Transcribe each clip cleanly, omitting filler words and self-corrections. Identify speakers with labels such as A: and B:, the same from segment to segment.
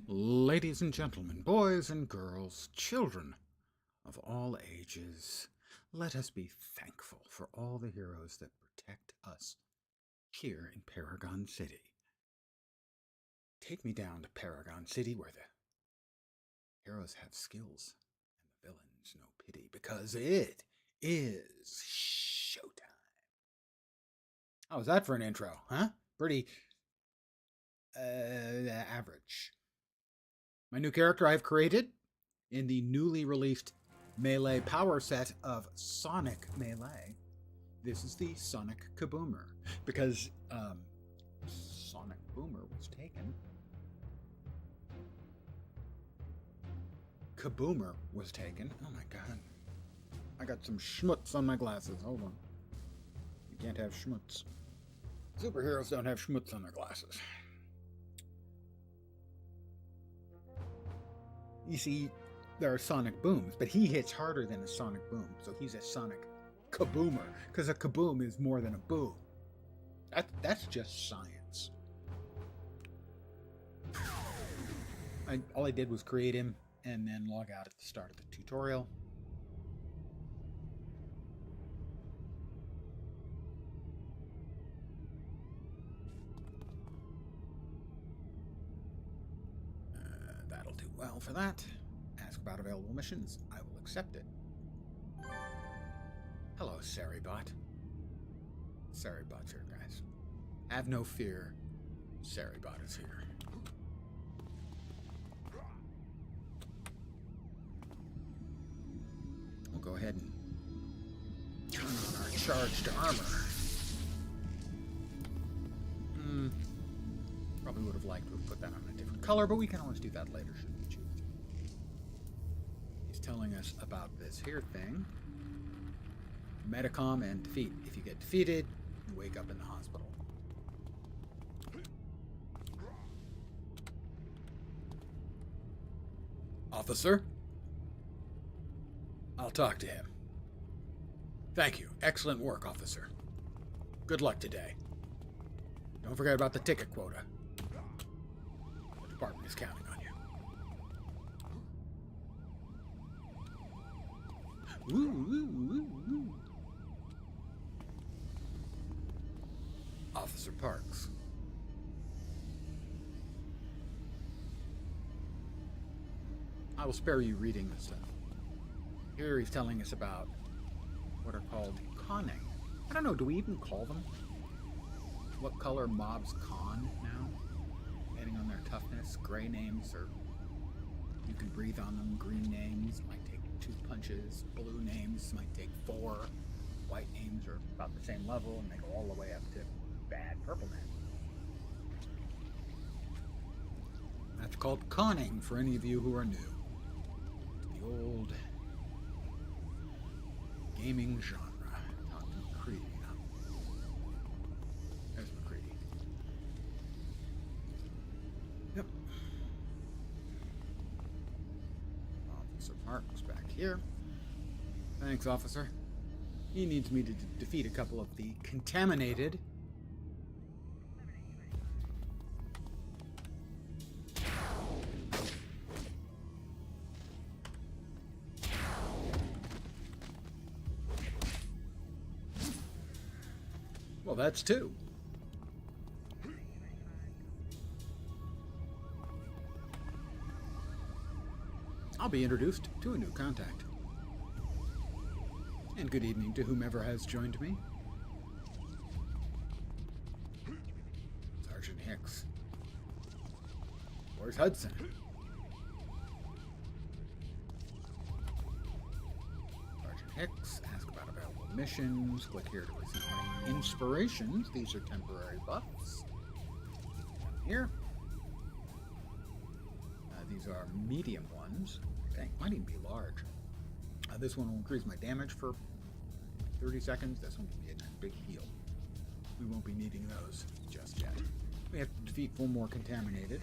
A: Ladies and gentlemen, boys and girls, children of all ages, let us be thankful for all the heroes that protect us here in Paragon City. Take me down to Paragon City where the heroes have skills and the villains no pity, because it is showtime. How was that for an intro, huh? Pretty average. My new character I've created in the newly released Melee power set of Sonic Melee. This is the Sonic Kaboomer, because Sonic Boomer was taken. Kaboomer was taken. Oh my god. I got some schmutz on my glasses. Hold on. You can't have schmutz. Superheroes don't have schmutz on their glasses. You see, there are Sonic Booms, but he hits harder than a Sonic Boom, so he's a Sonic Kaboomer, because a Kaboom is more than a boom. That's just science. All I did was create him and then log out at the start of the tutorial. That'll do well for that. Ask about available missions. I will accept it. Hello, Saribot. Saribot's here, guys. Have no fear. Saribot is here. We'll go ahead and turn on our charged armor. Probably would have liked to have put that on a different color, but we can always do that later should we choose to. He's telling us about this here thing. Metacom and defeat. If you get defeated, you wake up in the hospital. Officer? I'll talk to him. Thank you. Excellent work, officer. Good luck today. Don't forget about the ticket quota. The department is counting on you. Ooh. Officer Parks. I will spare you reading this stuff. Here he's telling us about what are called conning. I don't know, do we even call them? What color mobs con now? Depending on their toughness. Gray names are... you can breathe on them. Green names might take 2 punches. Blue names might take 4. White names are about the same level, and they go all the way up to bad purple names. That's called conning for any of you who are new to the old gaming genre. Talk to McCready now. There's McCready. Yep. Officer Parks back here. Thanks, officer. He needs me to defeat a couple of the contaminated. Well, that's 2. I'll be introduced to a new contact. And good evening to whomever has joined me. Sergeant Hicks. Where's Hudson? Sergeant Hicks, ask about available missions. Click here to receive my inspirations. These are temporary buffs. Here. These are medium ones. Dang, might even be large. This one will increase my damage for 30 seconds. This one will be a nice big heal. We won't be needing those just yet. We have to defeat 4 more contaminated.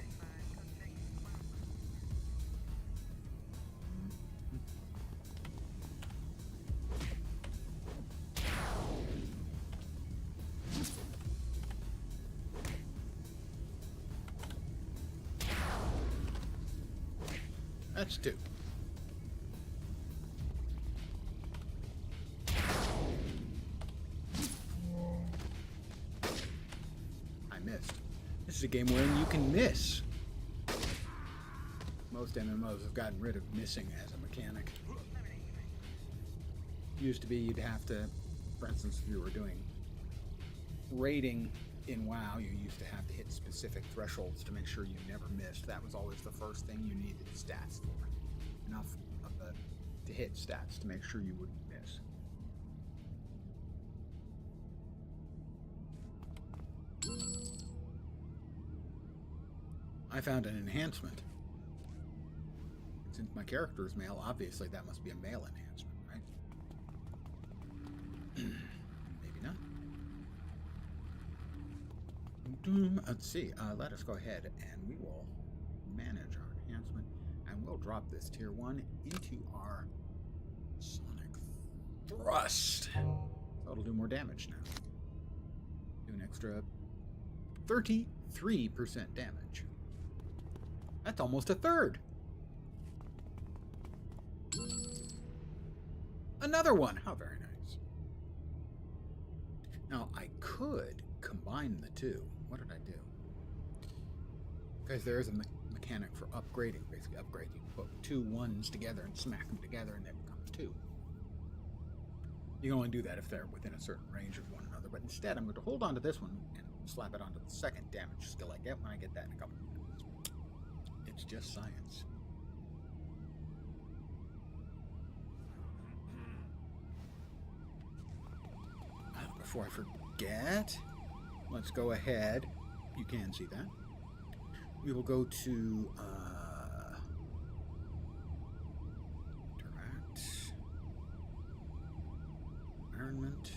A: That's 2. I missed. This is a game wherein you can miss. Most MMOs have gotten rid of missing as a mechanic. Used to be you'd have to, for instance, if you were doing raiding in WoW, you used to have to hit specific thresholds to make sure you never missed. That was always the first thing you needed stats for. Enough of to hit stats to make sure you wouldn't miss. I found an enhancement. Since my character is male, obviously that must be a male enhancement, right? Maybe not. Let's see. Let us go ahead and we will manage our enhancement, and we'll drop this tier 1 into our sonic thrust. So it'll do more damage now. Do an extra 33% damage. That's almost a third. Another one. How very nice. Now, I could combine the two. What did I do? Because there is a mechanic for upgrading. Basically, upgrade. You put 2 1s together and smack them together, and they become 2. You can only do that if they're within a certain range of one another. But instead, I'm going to hold on to this one and slap it onto the second damage skill I get when I get that in a couple of minutes. It's just science. Before I forget, let's go ahead. You can see that. We will go to interact, environment.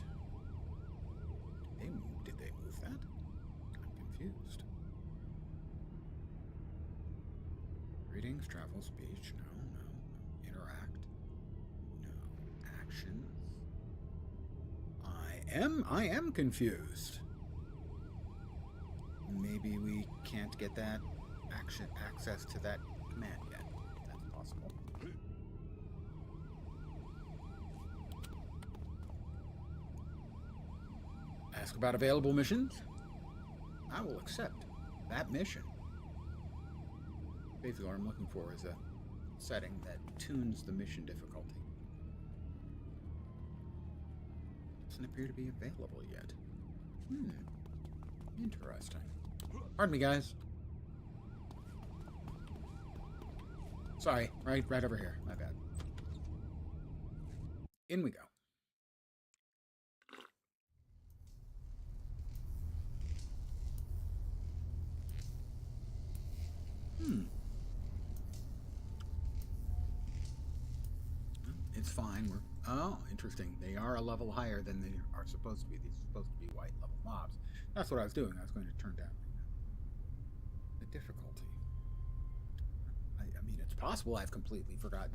A: Did they move that? I'm confused. Greetings, travel, speech. No. Interact. No. Actions. I am confused. Maybe we can't get that access to that command yet. If that's possible. Ask about available missions. I will accept that mission. Basically, what I'm looking for is a setting that tunes the mission difficulty. Doesn't appear to be available yet. Interesting. Pardon me, guys. Sorry, right over here. My bad. In we go. It's fine. Oh, interesting. They are a level higher than they are supposed to be. These are supposed to be white level mobs. That's what I was doing. I was going to turn down the difficulty. I mean, it's possible I've completely forgotten.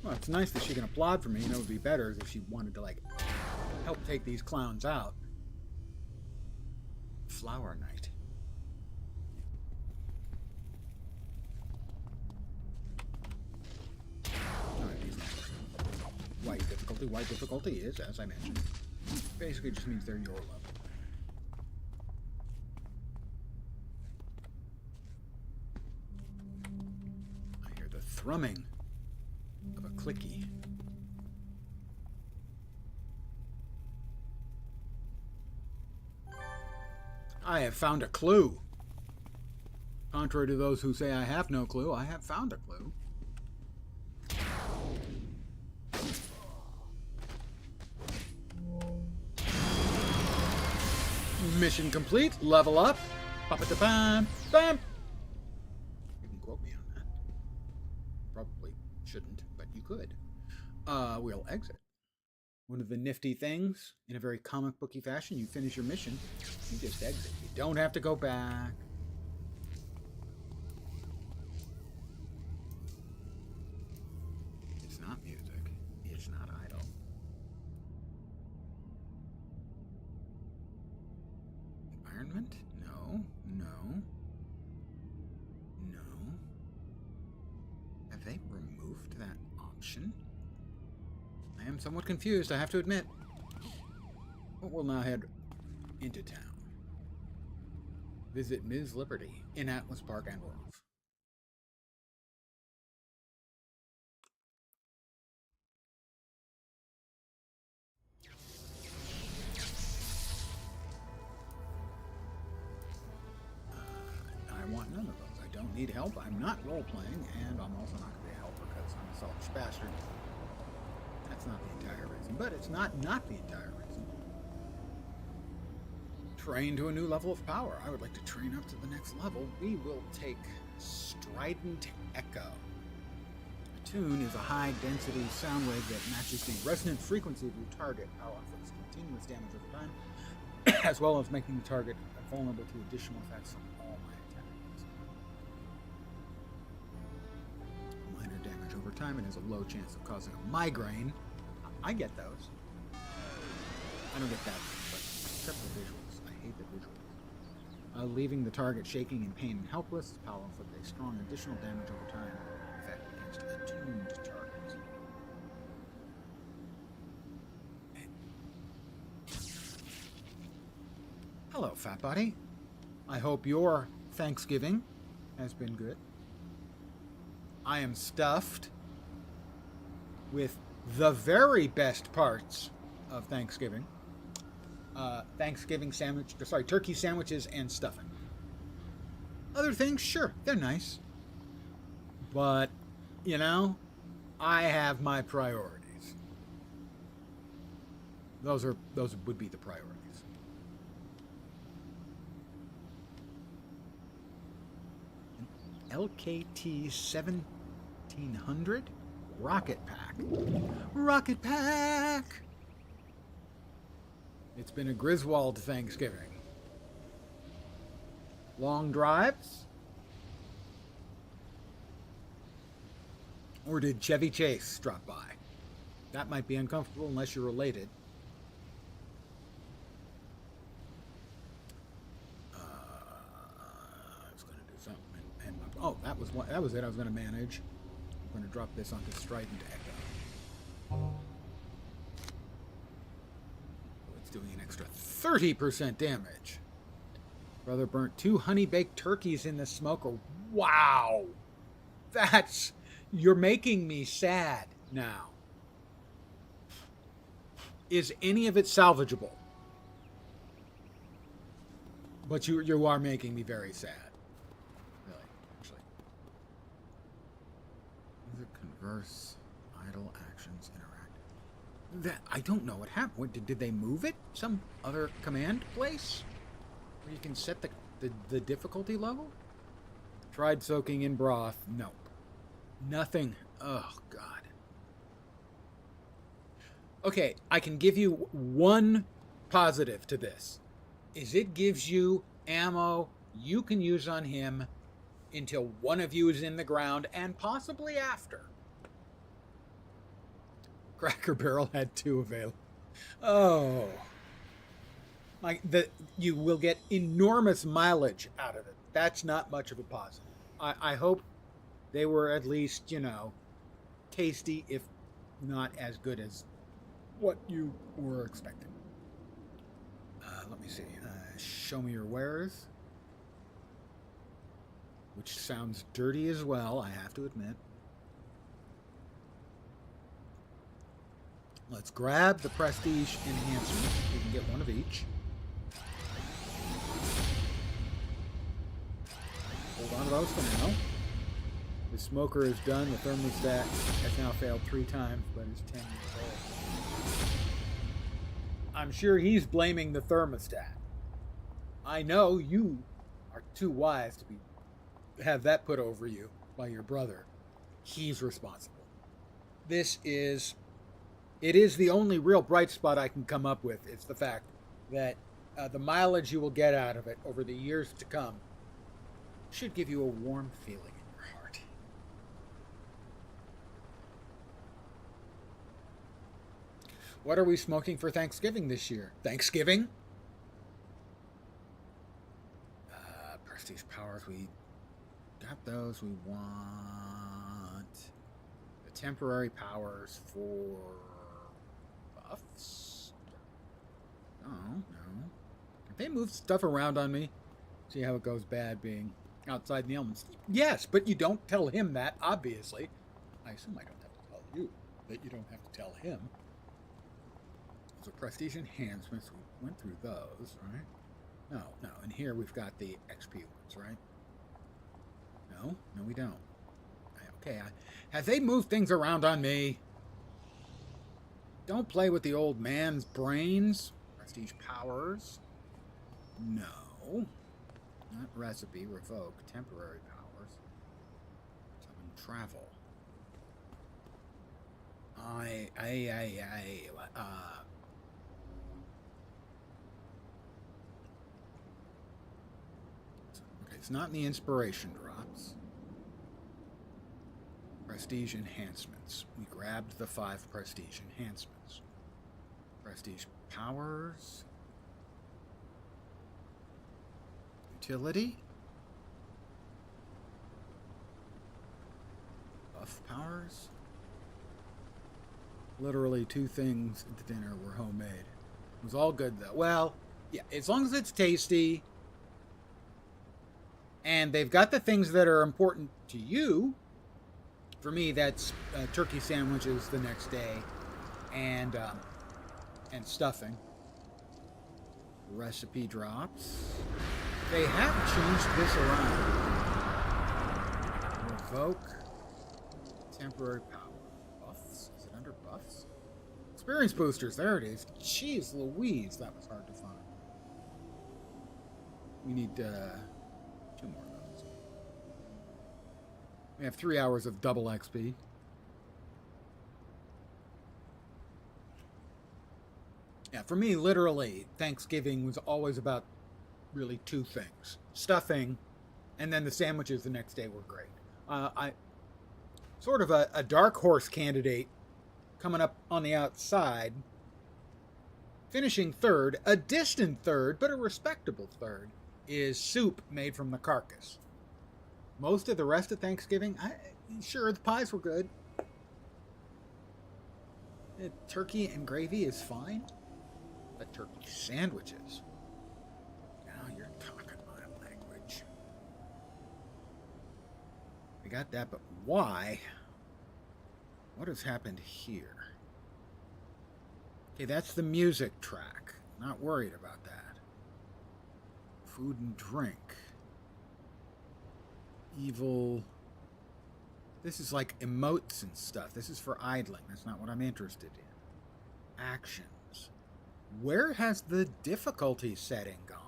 A: Well, it's nice that she can applaud for me. You know, it would be better if she wanted to, like, help take these clowns out. Flower Knight. Alright, white difficulty. White difficulty is, as I mentioned, basically just means they're your level. I hear the thrumming of a clicky. I have found a clue. Contrary to those who say I have no clue, I have found a clue. Mission complete. Level up. Bam. Bam. You can quote me on that. Probably shouldn't, but you could. We'll exit. One of the nifty things, in a very comic booky fashion, you finish your mission, you just exit. You don't have to go back. environment? No, no, no. Have they removed that option? I am somewhat confused, I have to admit. But we'll now head into town. Visit Ms. Liberty in Atlas Park and Grove. I want none of those. I don't need help. I'm not role-playing, and I'm also not going to be a helper because I'm a selfish bastard. That's not the entire reason, but it's not the entire reason. Train to a new level of power. I would like to train up to the next level. We will take Strident Echo. A tune is a high-density sound wave that matches the resonant frequency of your target. Power inflicts continuous damage over time, as well as making the target vulnerable to additional effects from all my attacks. Minor damage over time and has a low chance of causing a migraine. I get those. I don't get that, but except for visuals. I hate the visuals. Leaving the target shaking in pain and helpless. Power inflict a strong additional damage over time effect against attuned targets. Hello, fat body. I hope your Thanksgiving has been good. I am stuffed with the very best parts of Thanksgiving. Turkey sandwiches and stuffing. Other things, sure, they're nice. But, you know, I have my priorities. Those would be the priorities. LKT 1700 Rocket Pack. Rocket Pack! It's been a Griswold Thanksgiving. Long drives? Or did Chevy Chase drop by? That might be uncomfortable unless you're related. I was going to do something. Oh, that was it. I was going to manage. I'm going to drop this onto Strident Echo. It's doing an extra 30% damage. Brother burnt 2 honey-baked turkeys in the smoker. Wow! You're making me sad now. Is any of it salvageable? But you are making me very sad. Really, actually. Music, converse, idle actions, interactive. I don't know what happened. Did they move it? Some other command place? Where you can set the difficulty level? Tried soaking in broth. Nope. Nothing. Oh, God. Okay, I can give you one positive to this. Is it gives you ammo you can use on him until one of you is in the ground and possibly after. Cracker Barrel had 2 available. Oh. You will get enormous mileage out of it. That's not much of a positive. I hope they were at least, tasty, if not as good as what you were expecting. Let me see. Show me your wares. Which sounds dirty as well, I have to admit. Let's grab the Prestige Enhancement. We can get one of each. Hold on to those for now. The smoker is done. The thermostat has now failed 3 times, but is 10 years old. I'm sure he's blaming the thermostat. I know you are too wise to have that put over you by your brother. He's responsible. It is the only real bright spot I can come up with. It's the fact that the mileage you will get out of it over the years to come should give you a warm feeling in your heart. What are we smoking for Thanksgiving this year? Thanksgiving? powers. We got those. We want the temporary powers for buffs. Oh, no. If they move stuff around on me, see how it goes bad being outside the elements. Yes, but you don't tell him that, obviously. I assume I don't have to tell you that you don't have to tell him. Those are prestige enhancements. We went through those, right? No. And here we've got the XP ones, right? No, we don't. Okay, have they moved things around on me? Don't play with the old man's brains. Prestige powers. No. Not recipe. Revoke. Temporary powers. Summon travel. Okay, it's not in the inspiration drops. Prestige enhancements. We grabbed the 5 prestige enhancements. Prestige powers. Utility. Buff powers. Literally 2 things at the dinner were homemade. It was all good though. Well, yeah, as long as it's tasty. And they've got the things that are important to you. For me, that's turkey sandwiches the next day, and stuffing. Recipe drops. They have changed this around. Revoke. Temporary power. Buffs? Is it under buffs? Experience boosters. There it is. Jeez Louise, that was hard to find. We need 2 more. We have 3 hours of double XP. Yeah, for me, literally, Thanksgiving was always about really 2 things. Stuffing, and then the sandwiches the next day were great. I sort of a dark horse candidate coming up on the outside, finishing third, a distant third, but a respectable third, is soup made from the carcass. Most of the rest of Thanksgiving, sure, the pies were good. Turkey and gravy is fine. But turkey sandwiches. Now you're talking my language. We got that, but why? What has happened here? Okay, that's the music track. Not worried about that. Food and drink. Evil. This is like emotes and stuff. This is for idling. That's not what I'm interested in. Actions. Where has the difficulty setting gone?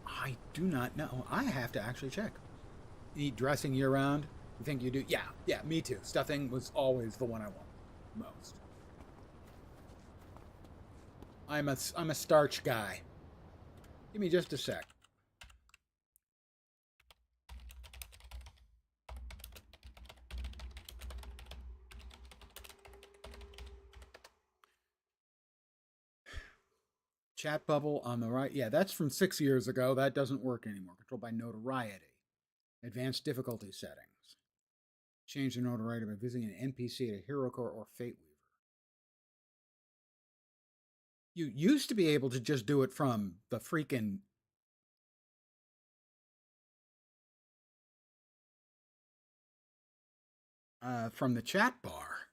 A: I do not know. I have to actually check. Eat dressing year round? You think you do? Yeah, me too. Stuffing was always the one I want most. I'm a starch guy. Give me just a sec. Chat bubble on the right. Yeah, that's from 6 years ago. That doesn't work anymore. Controlled by notoriety. Advanced difficulty settings. Change the notoriety by visiting an NPC at a hero core or Fate Weaver. You used to be able to just do it from the freaking... from the chat bar.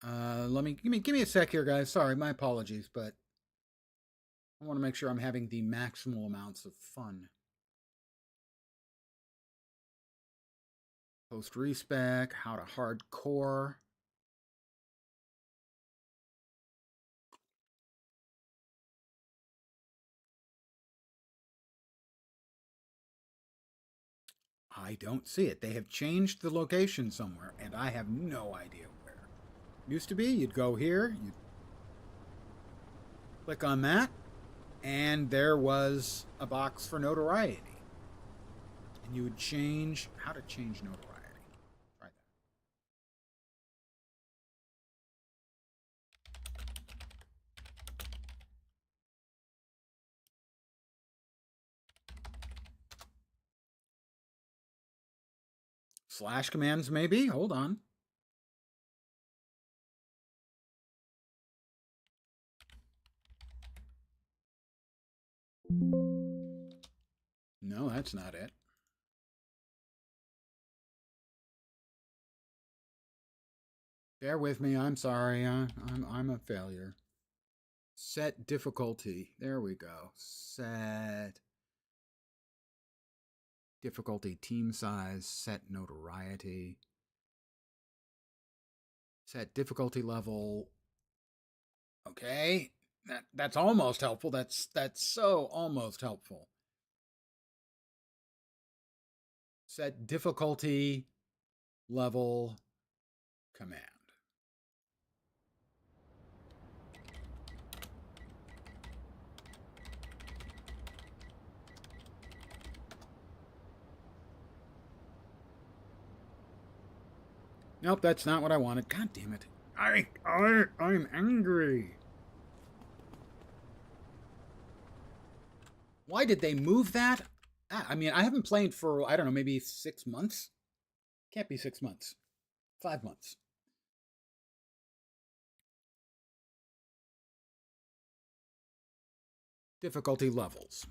A: Give me a sec here, guys. Sorry, my apologies, but I want to make sure I'm having the maximal amounts of fun. Post respec, how to hardcore. I don't see it. They have changed the location somewhere, and I have no idea where. Used to be, you'd go here, you'd click on that, and there was a box for notoriety. And you would change... How to change notoriety. Try that. Slash commands, maybe? Hold on. No, that's not it. Bear with me. I'm sorry. I'm a failure. Set difficulty. There we go. Set difficulty, team size, set notoriety, set difficulty level. Okay, that's almost helpful. That's so almost helpful. Set difficulty level command. Nope, that's not what I wanted. God damn it. I'm angry. Why did they move that? I mean, I haven't played for, I don't know, maybe 6 months? Can't be 6 months. 5 months. Difficulty levels.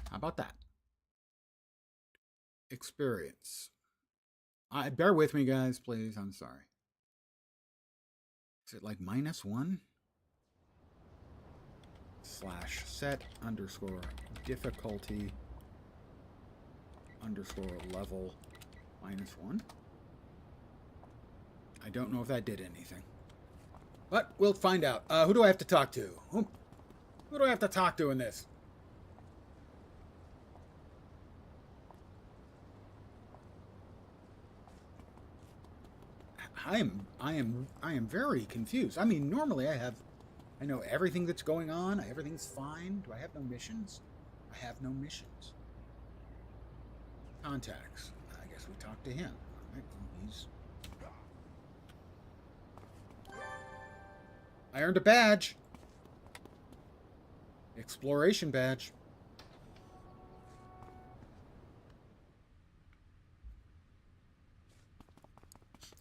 A: How about that? Experience. Bear with me, guys, please. I'm sorry. Is it like -1? Slash set underscore difficulty underscore level -1. I don't know if that did anything. But we'll find out. Who do I have to talk to? Who do I have to talk to in this? I am very confused. I mean, normally I know everything that's going on. Everything's fine. Do I have no missions? I have no missions. Contacts. I guess we talk to him. All right, he's... I earned a badge. Exploration badge.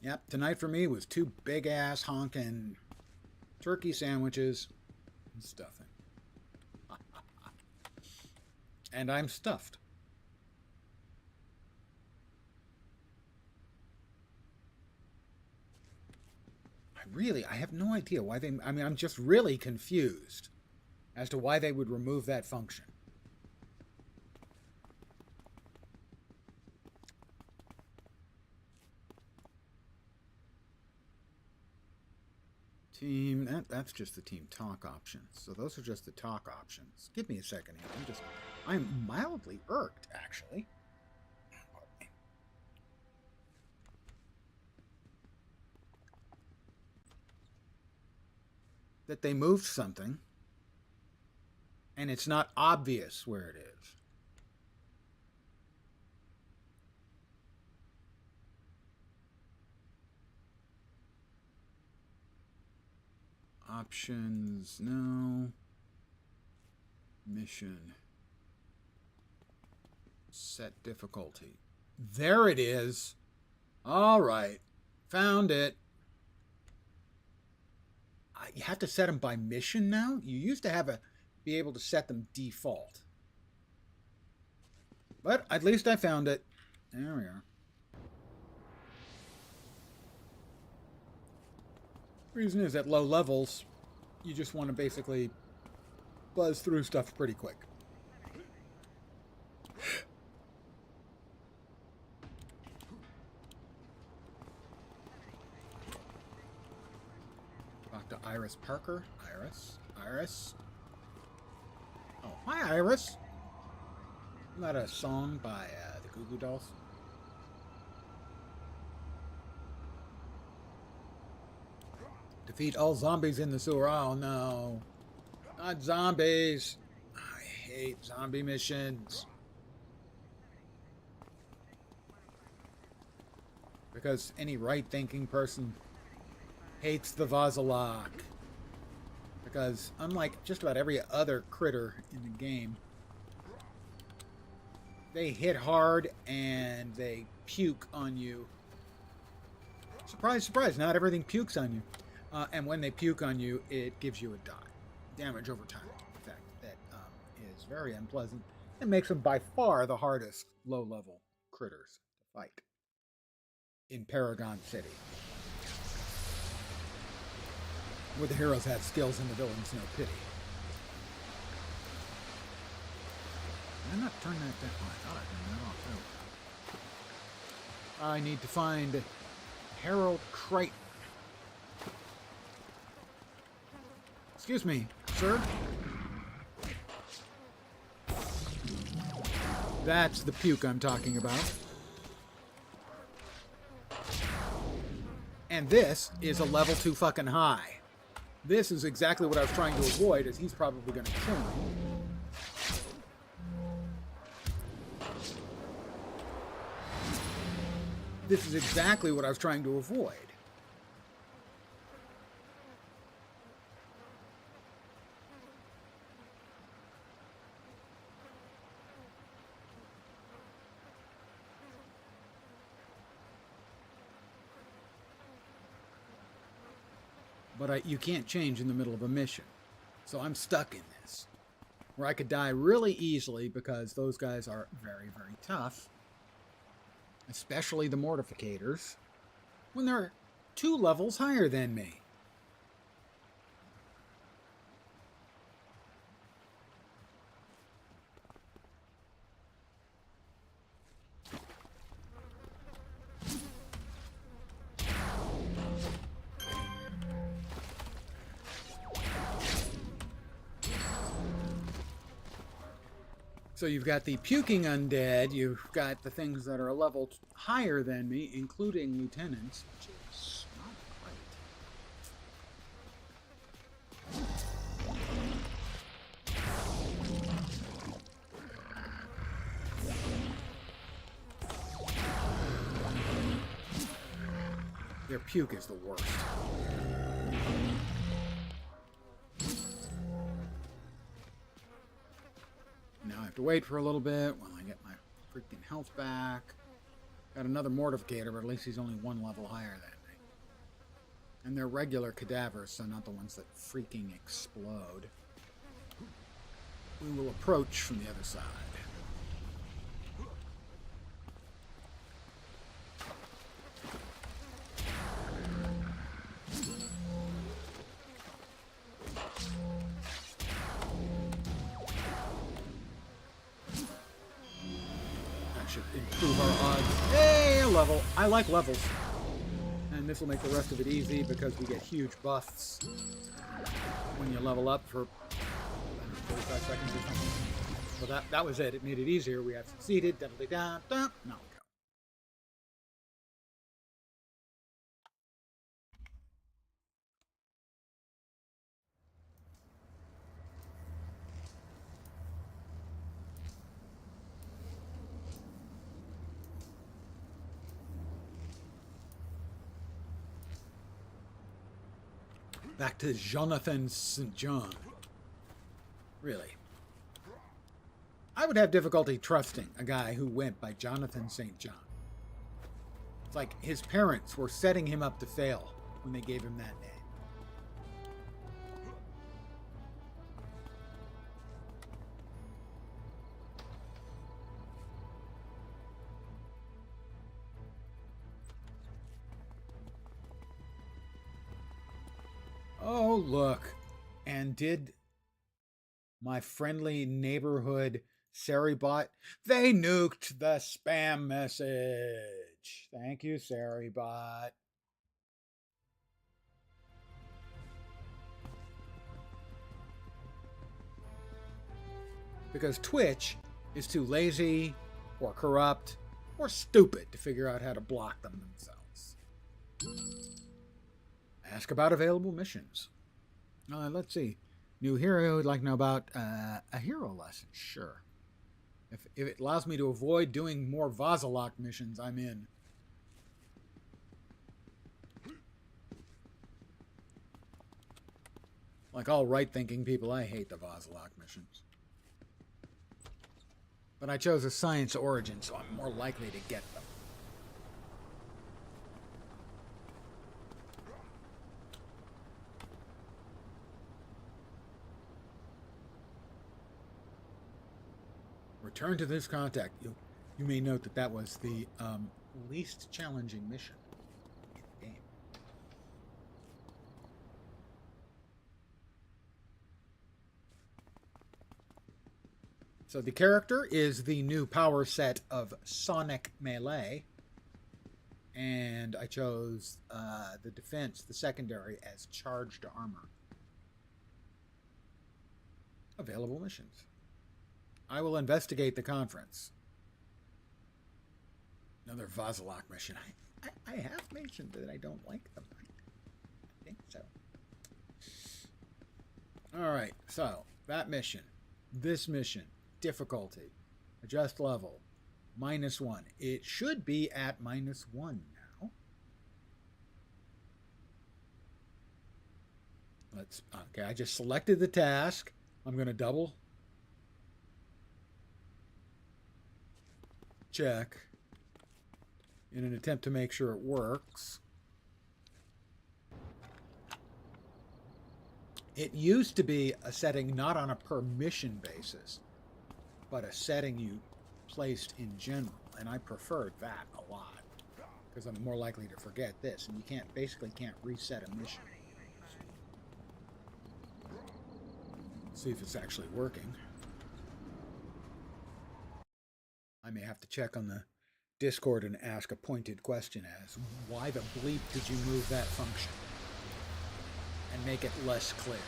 A: Yep, tonight for me was 2 big-ass honkin' turkey sandwiches and stuffing. And I'm stuffed. I have no idea why they... I mean, I'm just really confused as to why they would remove that function. Team, that's just the team talk options. So those are just the talk options. Give me a second here. I'm mildly irked, actually. That they moved something, and it's not obvious where it is. Options, no. Mission. Set difficulty. There it is. All right. Found it. You have to set them by mission now? You used to be able to set them default. But at least I found it. There we are. Reason is, at low levels, you just want to basically buzz through stuff pretty quick. Talk to Iris Parker. Iris. Oh, hi, Iris. Isn't that a song by the Goo Goo Dolls? Defeat all zombies in the sewer. Oh no. Not zombies. I hate zombie missions. Because any right-thinking person hates the Vazalok. Because unlike just about every other critter in the game, they hit hard and they puke on you. Surprise, surprise, not everything pukes on you. And when they puke on you, it gives you a damage over time. In fact, that is very unpleasant and makes them by far the hardest low-level critters to fight in Paragon City. Where the heroes have skills and the villains no pity. Did I not turn that down? Oh, I thought I turned that off too. I need to find Harold Crichton. Excuse me, sir? That's the puke I'm talking about. And this is a level 2 fucking high. This is exactly what I was trying to avoid, as he's probably going to kill me. This is exactly what I was trying to avoid. But you can't change in the middle of a mission. So I'm stuck in this. Where I could die really easily because those guys are very, very tough. Especially the Mortificators. When they're 2 levels higher than me. So you've got the puking undead, you've got the things that are a level higher than me, including lieutenants, which is not great. Their puke is the worst. Now I have to wait for a little bit while I get my freaking health back. Got another Mortificator, but at least he's only 1 level higher than me. And they're regular cadavers, so not the ones that freaking explode. We will approach from the other side. Should improve our odds. Hey, a level. I like levels. And this will make the rest of it easy because we get huge buffs when you level up for 45 seconds or something. So that was it. It made it easier. We have succeeded. Now we go. Back to Jonathan St. John. Really. I would have difficulty trusting a guy who went by Jonathan St. John. It's like his parents were setting him up to fail when they gave him that name. Oh, look. And did my friendly neighborhood Saribot? They nuked the spam message. Thank you, Saribot. Because Twitch is too lazy or corrupt or stupid to figure out how to block them themselves. Ask about available missions. Let's see. New hero would like to know about a hero lesson. Sure. If it allows me to avoid doing more Vazalok missions, I'm in. Like all right-thinking people, I hate the Vazalok missions. But I chose a science origin, so I'm more likely to get them. Return to this contact. You may note that that was the least challenging mission in the game. So the character is the new power set of Sonic Melee. And I chose the defense, the secondary, as charged armor. Available missions. I will investigate the conference. Another Vazalok mission. I have mentioned that I don't like them. I think so. Alright, so that mission. This mission. Difficulty. Adjust level. -1. It should be at -1 now. Okay, I just selected the task. I'm going to double check in an attempt to make sure it works. It used to be a setting not on a per mission basis, but a setting you placed in general, and I preferred that a lot because I'm more likely to forget this, and you basically can't reset a mission. See if it's actually working. I may have to check on the Discord and ask a pointed question as, why the bleep did you move that function? And make it less clear.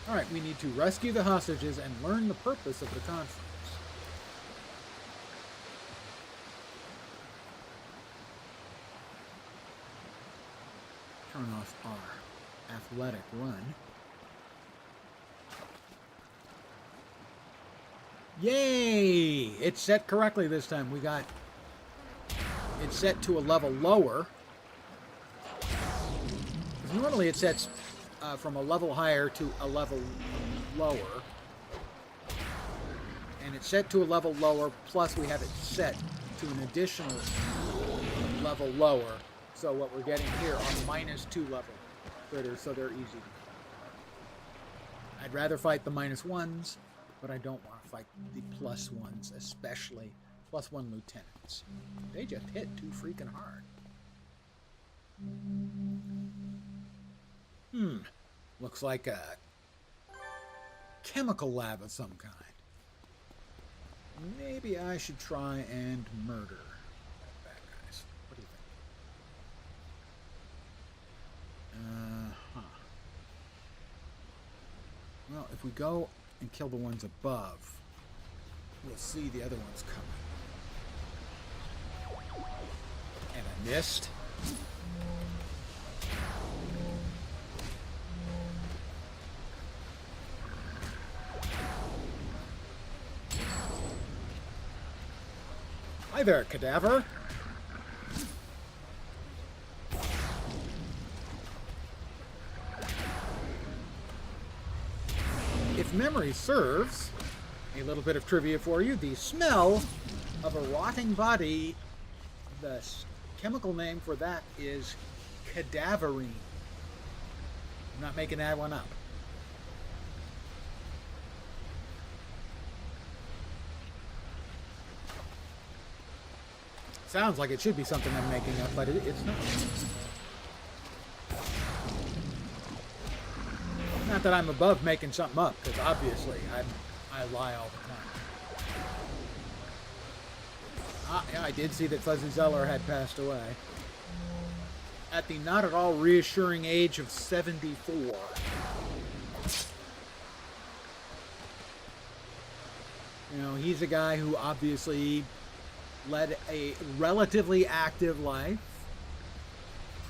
A: Alright, we need to rescue the hostages and learn the purpose of the conference. Turn off our athletic run. Yay! It's set correctly this time. We got it set to a level lower. Because normally it sets from a level higher to a level lower. And it's set to a level lower, plus we have it set to an additional level lower. So what we're getting here are -2 level critters, so they're easy. I'd rather fight the -1s, but I don't want to fight the +1s, especially +1 lieutenants. They just hit too freaking hard. Looks like a chemical lab of some kind. Maybe I should try and murder bad guys. What do you think? Well, if we go and kill the ones above, we'll see the other ones coming. And I missed. Hi there, cadaver. If memory serves, a little bit of trivia for you, the smell of a rotting body, the chemical name for that is cadaverine. I'm not making that one up. Sounds like it should be something I'm making up, but it's not. Not that I'm above making something up, because obviously I lie all the time. Yeah, I did see that Fuzzy Zeller had passed away. At the not at all reassuring age of 74. You know, he's a guy who obviously led a relatively active life,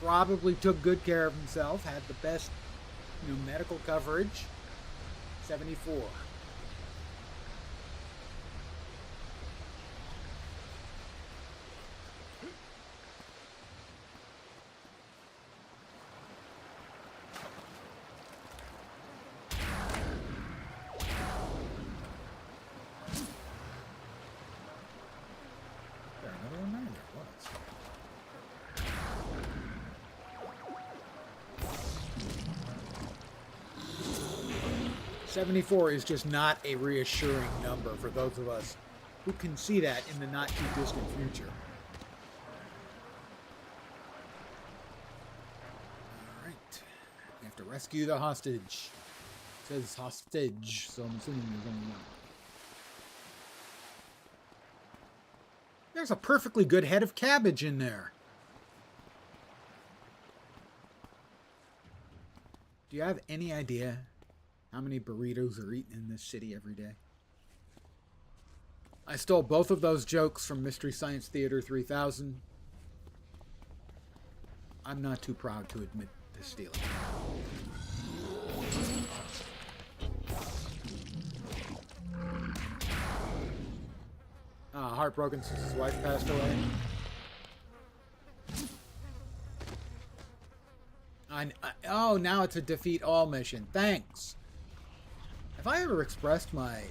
A: probably took good care of himself, had the best, medical coverage. 74. 74 is just not a reassuring number for those of us who can see that in the not too distant future. Alright. We have to rescue the hostage. It says hostage, so I'm assuming there's only one. There's a perfectly good head of cabbage in there. Do you have any idea how many burritos are eaten in this city every day? I stole both of those jokes from Mystery Science Theater 3000. I'm not too proud to admit to stealing. Heartbroken since his wife passed away. Oh, now it's a defeat all mission. Thanks. Have I ever expressed my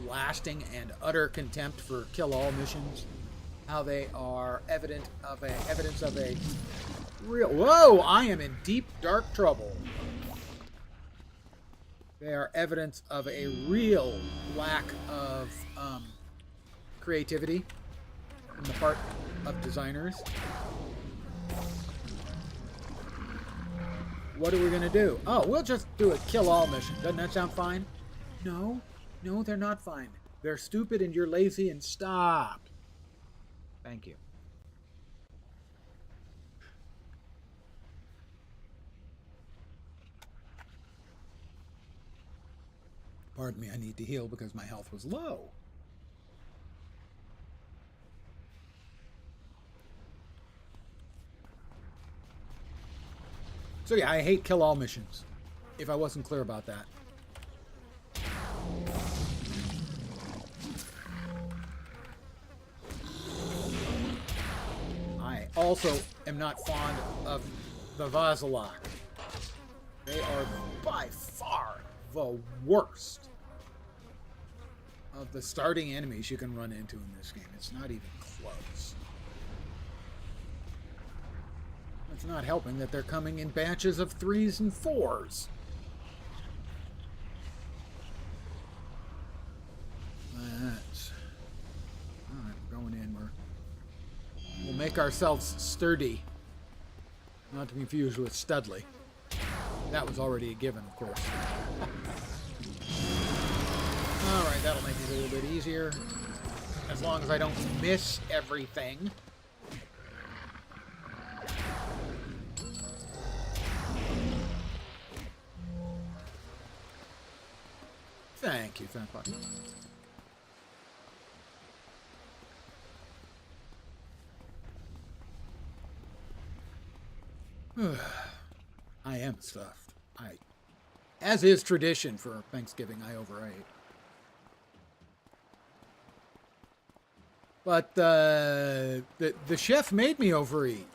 A: lasting and utter contempt for kill all missions? How they are evidence of a real... Whoa! I am in deep, dark trouble. They are evidence of a real lack of creativity on the part of designers. What are we going to do? Oh, we'll just do a kill-all mission. Doesn't that sound fine? No, they're not fine. They're stupid and you're lazy and stop. Thank you. Pardon me, I need to heal because my health was low. So yeah, I hate kill-all missions, if I wasn't clear about that. I also am not fond of the Vazalak. They are by far the worst of the starting enemies you can run into in this game. It's not even close. It's not helping that they're coming in batches of 3s and 4s. That's... Alright, we're going in. We'll make ourselves sturdy. Not to be confused with Studley. That was already a given, of course. Alright, that'll make it a little bit easier. As long as I don't miss everything. Thank you, Fatbot. I am stuffed. As is tradition for Thanksgiving, I overate. But the chef made me overeat.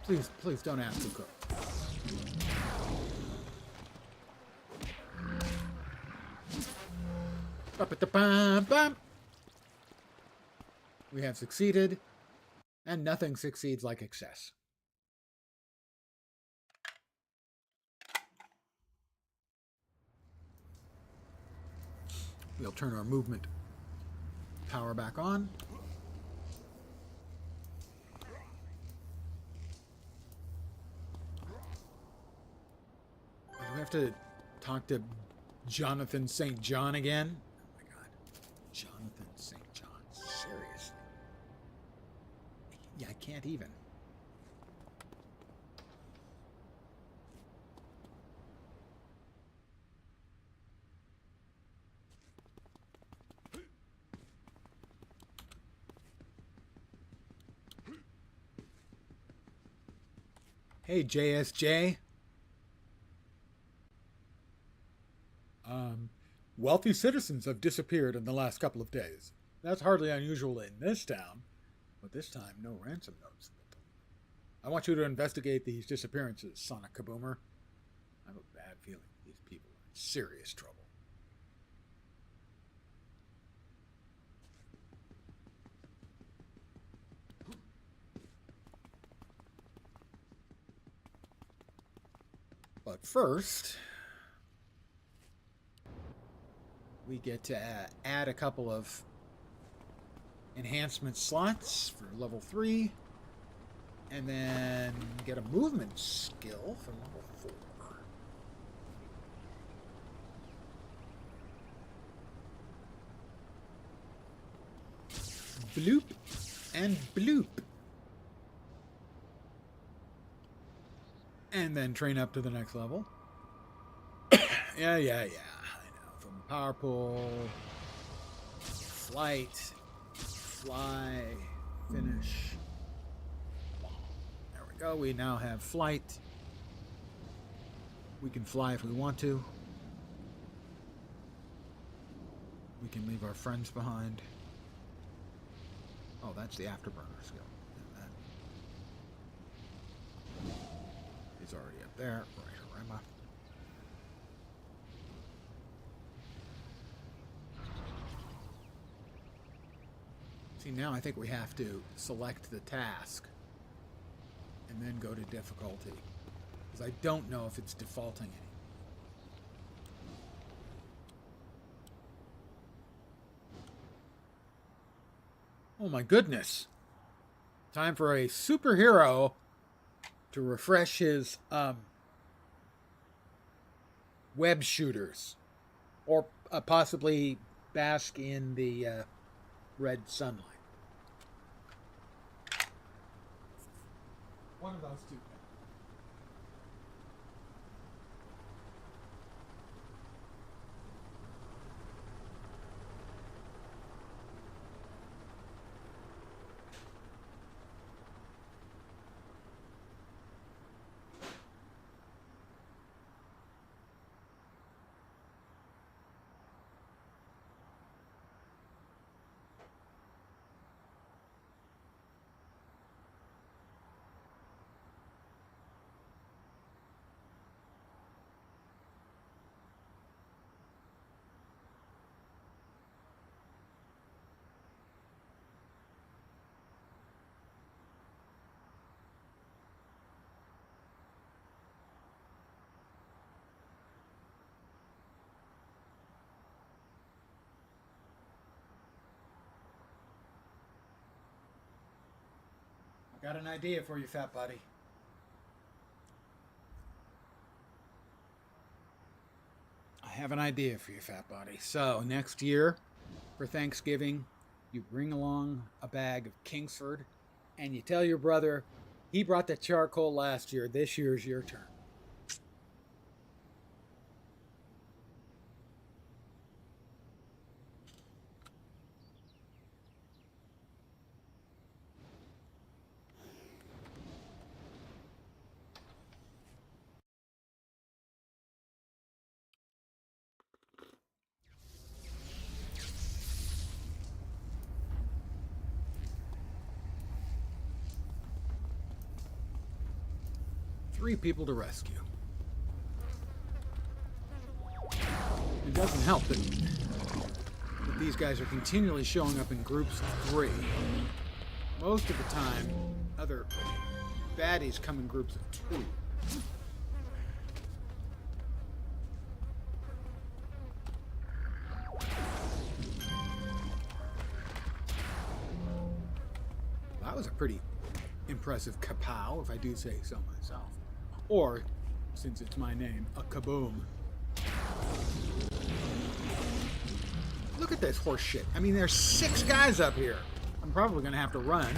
A: Please don't ask who cooked. We have succeeded, and nothing succeeds like excess. We'll turn our movement power back on. Do we have to talk to Jonathan St. John again? Oh my god. Jonathan St. John. Seriously. Yeah, I can't even. Hey, JSJ. Wealthy citizens have disappeared in the last couple of days. That's hardly unusual in this town, but this time no ransom notes. I want you to investigate these disappearances, Sonic Kaboomer. I have a bad feeling these people are in serious trouble. But first, we get to add a couple of enhancement slots for level 3, and then get a movement skill for level 4. Bloop and bloop. And then train up to the next level. Yeah. I know. From power pull, flight, fly, finish. There we go. We now have flight. We can fly if we want to. We can leave our friends behind. Oh, that's the afterburner skill. That is already up there. Right. See, now I think we have to select the task and then go to difficulty, because I don't know if it's defaulting any. Oh my goodness. Time for a superhero to refresh his web shooters, or possibly bask in the red sunlight. One of those two. Got an idea for you, fat buddy. I have an idea for you, fat buddy. So, next year, for Thanksgiving, you bring along a bag of Kingsford, and you tell your brother, he brought the charcoal last year, this year's your turn. Three people to rescue. It doesn't help that these guys are continually showing up in groups of 3. Most of the time, other baddies come in groups of 2. That was a pretty impressive kapow, if I do say so myself. Or, since it's my name, a kaboom. Look at this horse shit. I mean, there's 6 guys up here. I'm probably going to have to run.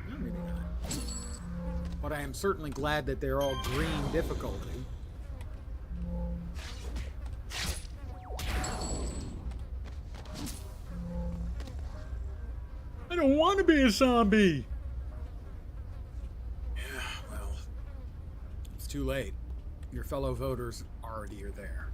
A: No, maybe not. But I am certainly glad that they're all green difficulty. I don't want to be a zombie. Yeah, well, it's too late. Your fellow voters already are there.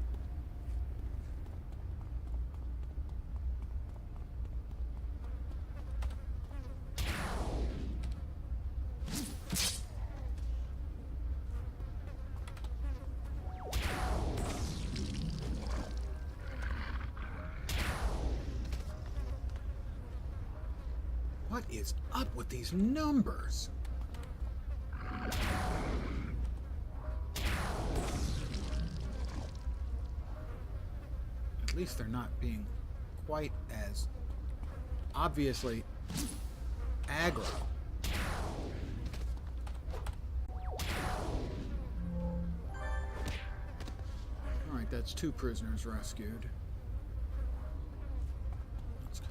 A: What is up with these numbers? least they're not being quite as obviously aggro. Alright, that's 2 prisoners rescued. Let's go.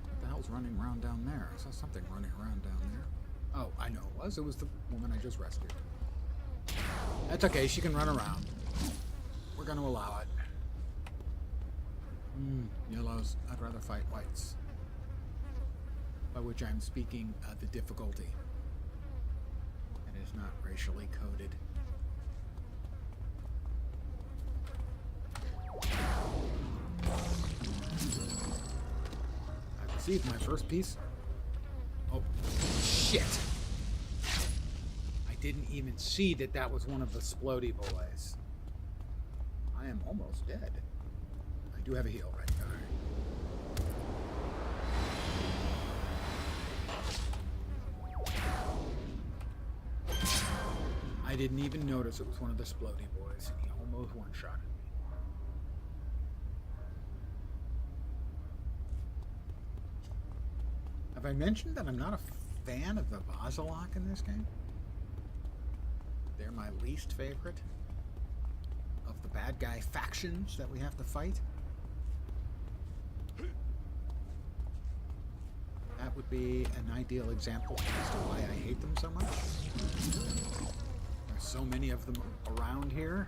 A: What the hell's running around down there? I saw something running around down there. Oh, I know it was. It was the woman I just rescued. That's okay. She can run around. We're going to allow it. Yellows. I'd rather fight whites. By which I'm speaking the difficulty. It is not racially coded. I received my first piece. Oh, shit! I didn't even see that that was one of the Splody boys. I am almost dead. I do have a heal right now. I didn't even notice it was one of the Splody boys. He almost one-shotted me. Have I mentioned that I'm not a fan of the Vazalok in this game? They're my least favorite of the bad guy factions that we have to fight. That would be an ideal example as to why I hate them so much. There's so many of them around here.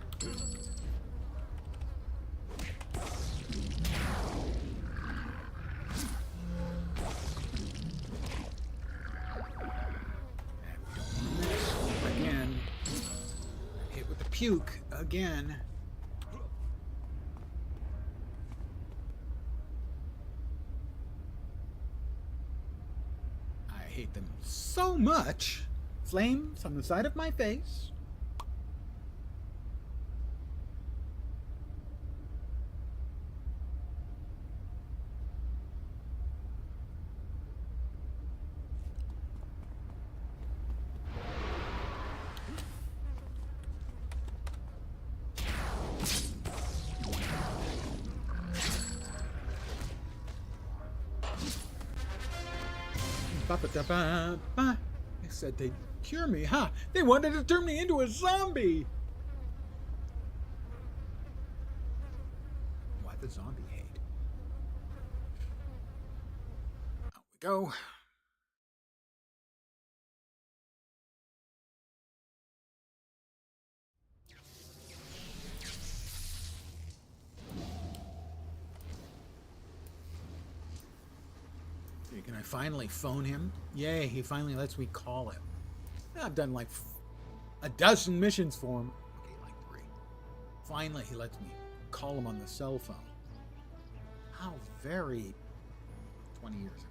A: Again. Hit with the puke again. I hate them so much. Flames on the side of my face. They said they'd cure me, huh? They wanted to turn me into a zombie! Why the zombie hate? Out we go. Can I finally phone him? Yay, he finally lets me call him. I've done like a dozen missions for him. Okay, like 3. Finally, he lets me call him on the cell phone. How very 20 years ago.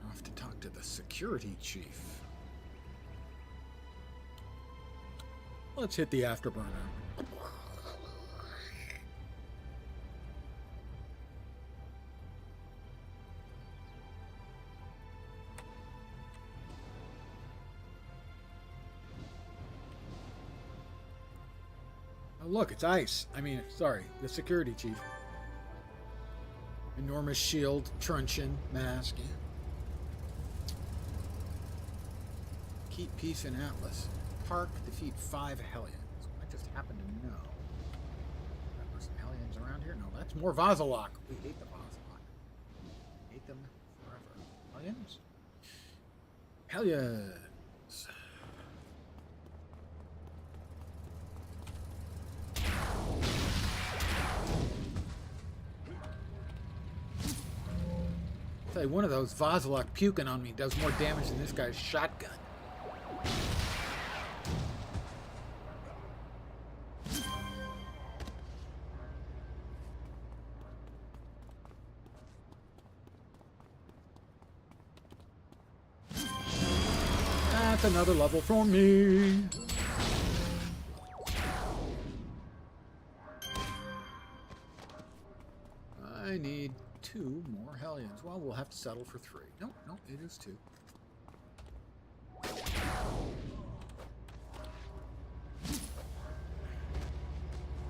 A: I have to talk to the security chief. Let's hit the afterburner. Look, it's ice. I mean, sorry, the security chief. Enormous shield, truncheon, mask. Yeah. Keep peace in Atlas. Park, defeat 5 Hellions. I just happen to know. Are some Hellions around here? No, that's more Vazalok. We hate the Vazalok. Hate them forever. Hellions? Hellions. One of those Vazalok puking on me does more damage than this guy's shotgun. That's another level for me. I need 2 more Hellions. Well, we'll have to settle for 3. No, it is 2.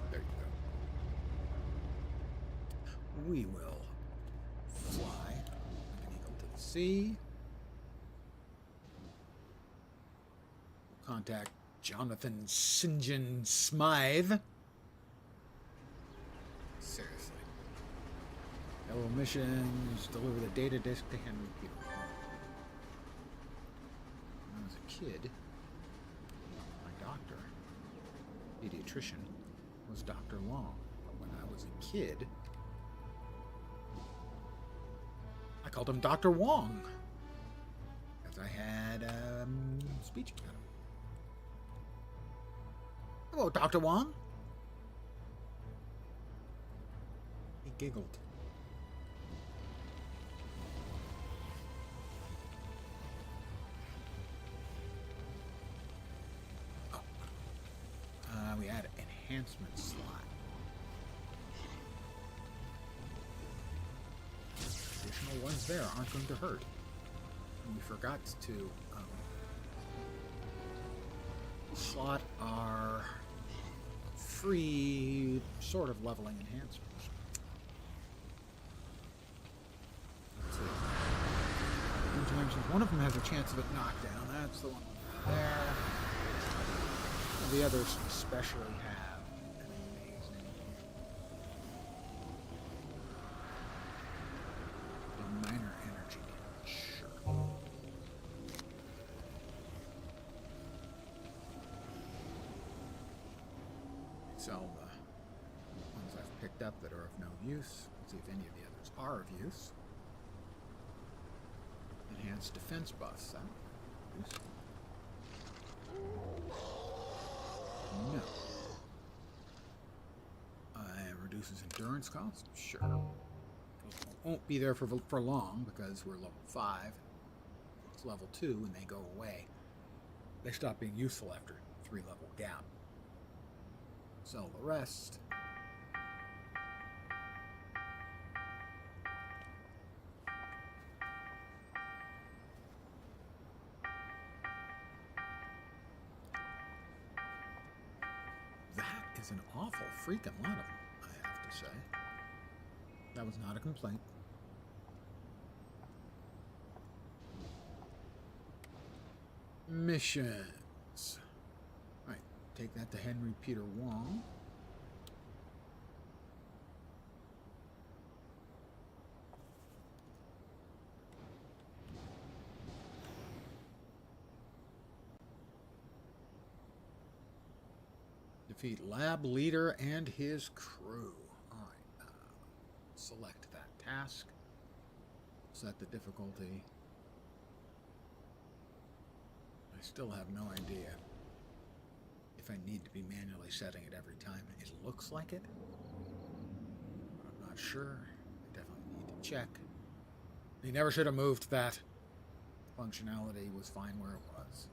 A: There you go. We will fly like an eagle to the sea. We'll contact Jonathan St. John Smythe. Seriously. Yellow missions, deliver the data disk to Henry Peter. When I was a kid, my doctor, pediatrician, was Dr. Long. But when I was a kid, I called him Dr. Wong. Because I had speech impediment. Hello, Dr. Wong. He giggled. We had an enhancement slot. Additional ones there aren't going to hurt. And we forgot to slot our free sort of leveling enhancements. Let's see. One of them has a chance of it knocked down. That's the one there. The others especially have an amazing minor energy damage. Sure. So the ones I've picked up that are of no use. Let's see if any of the others are of use. Enhanced defense buffs. No. Reduces endurance cost? Sure. Won't be there for long because we're level 5. It's level 2 and they go away. They stop being useful after 3 level gap. Sell the rest. An awful freaking lot of them, I have to say. That was not a complaint. Missions. Right, take that to Henry Peter Wong. Defeat lab leader and his crew. Alright, select that task. Set the difficulty. I still have no idea if I need to be manually setting it every time. It looks like it, but I'm not sure. I definitely need to check. They never should have moved that. Functionality was fine where it was.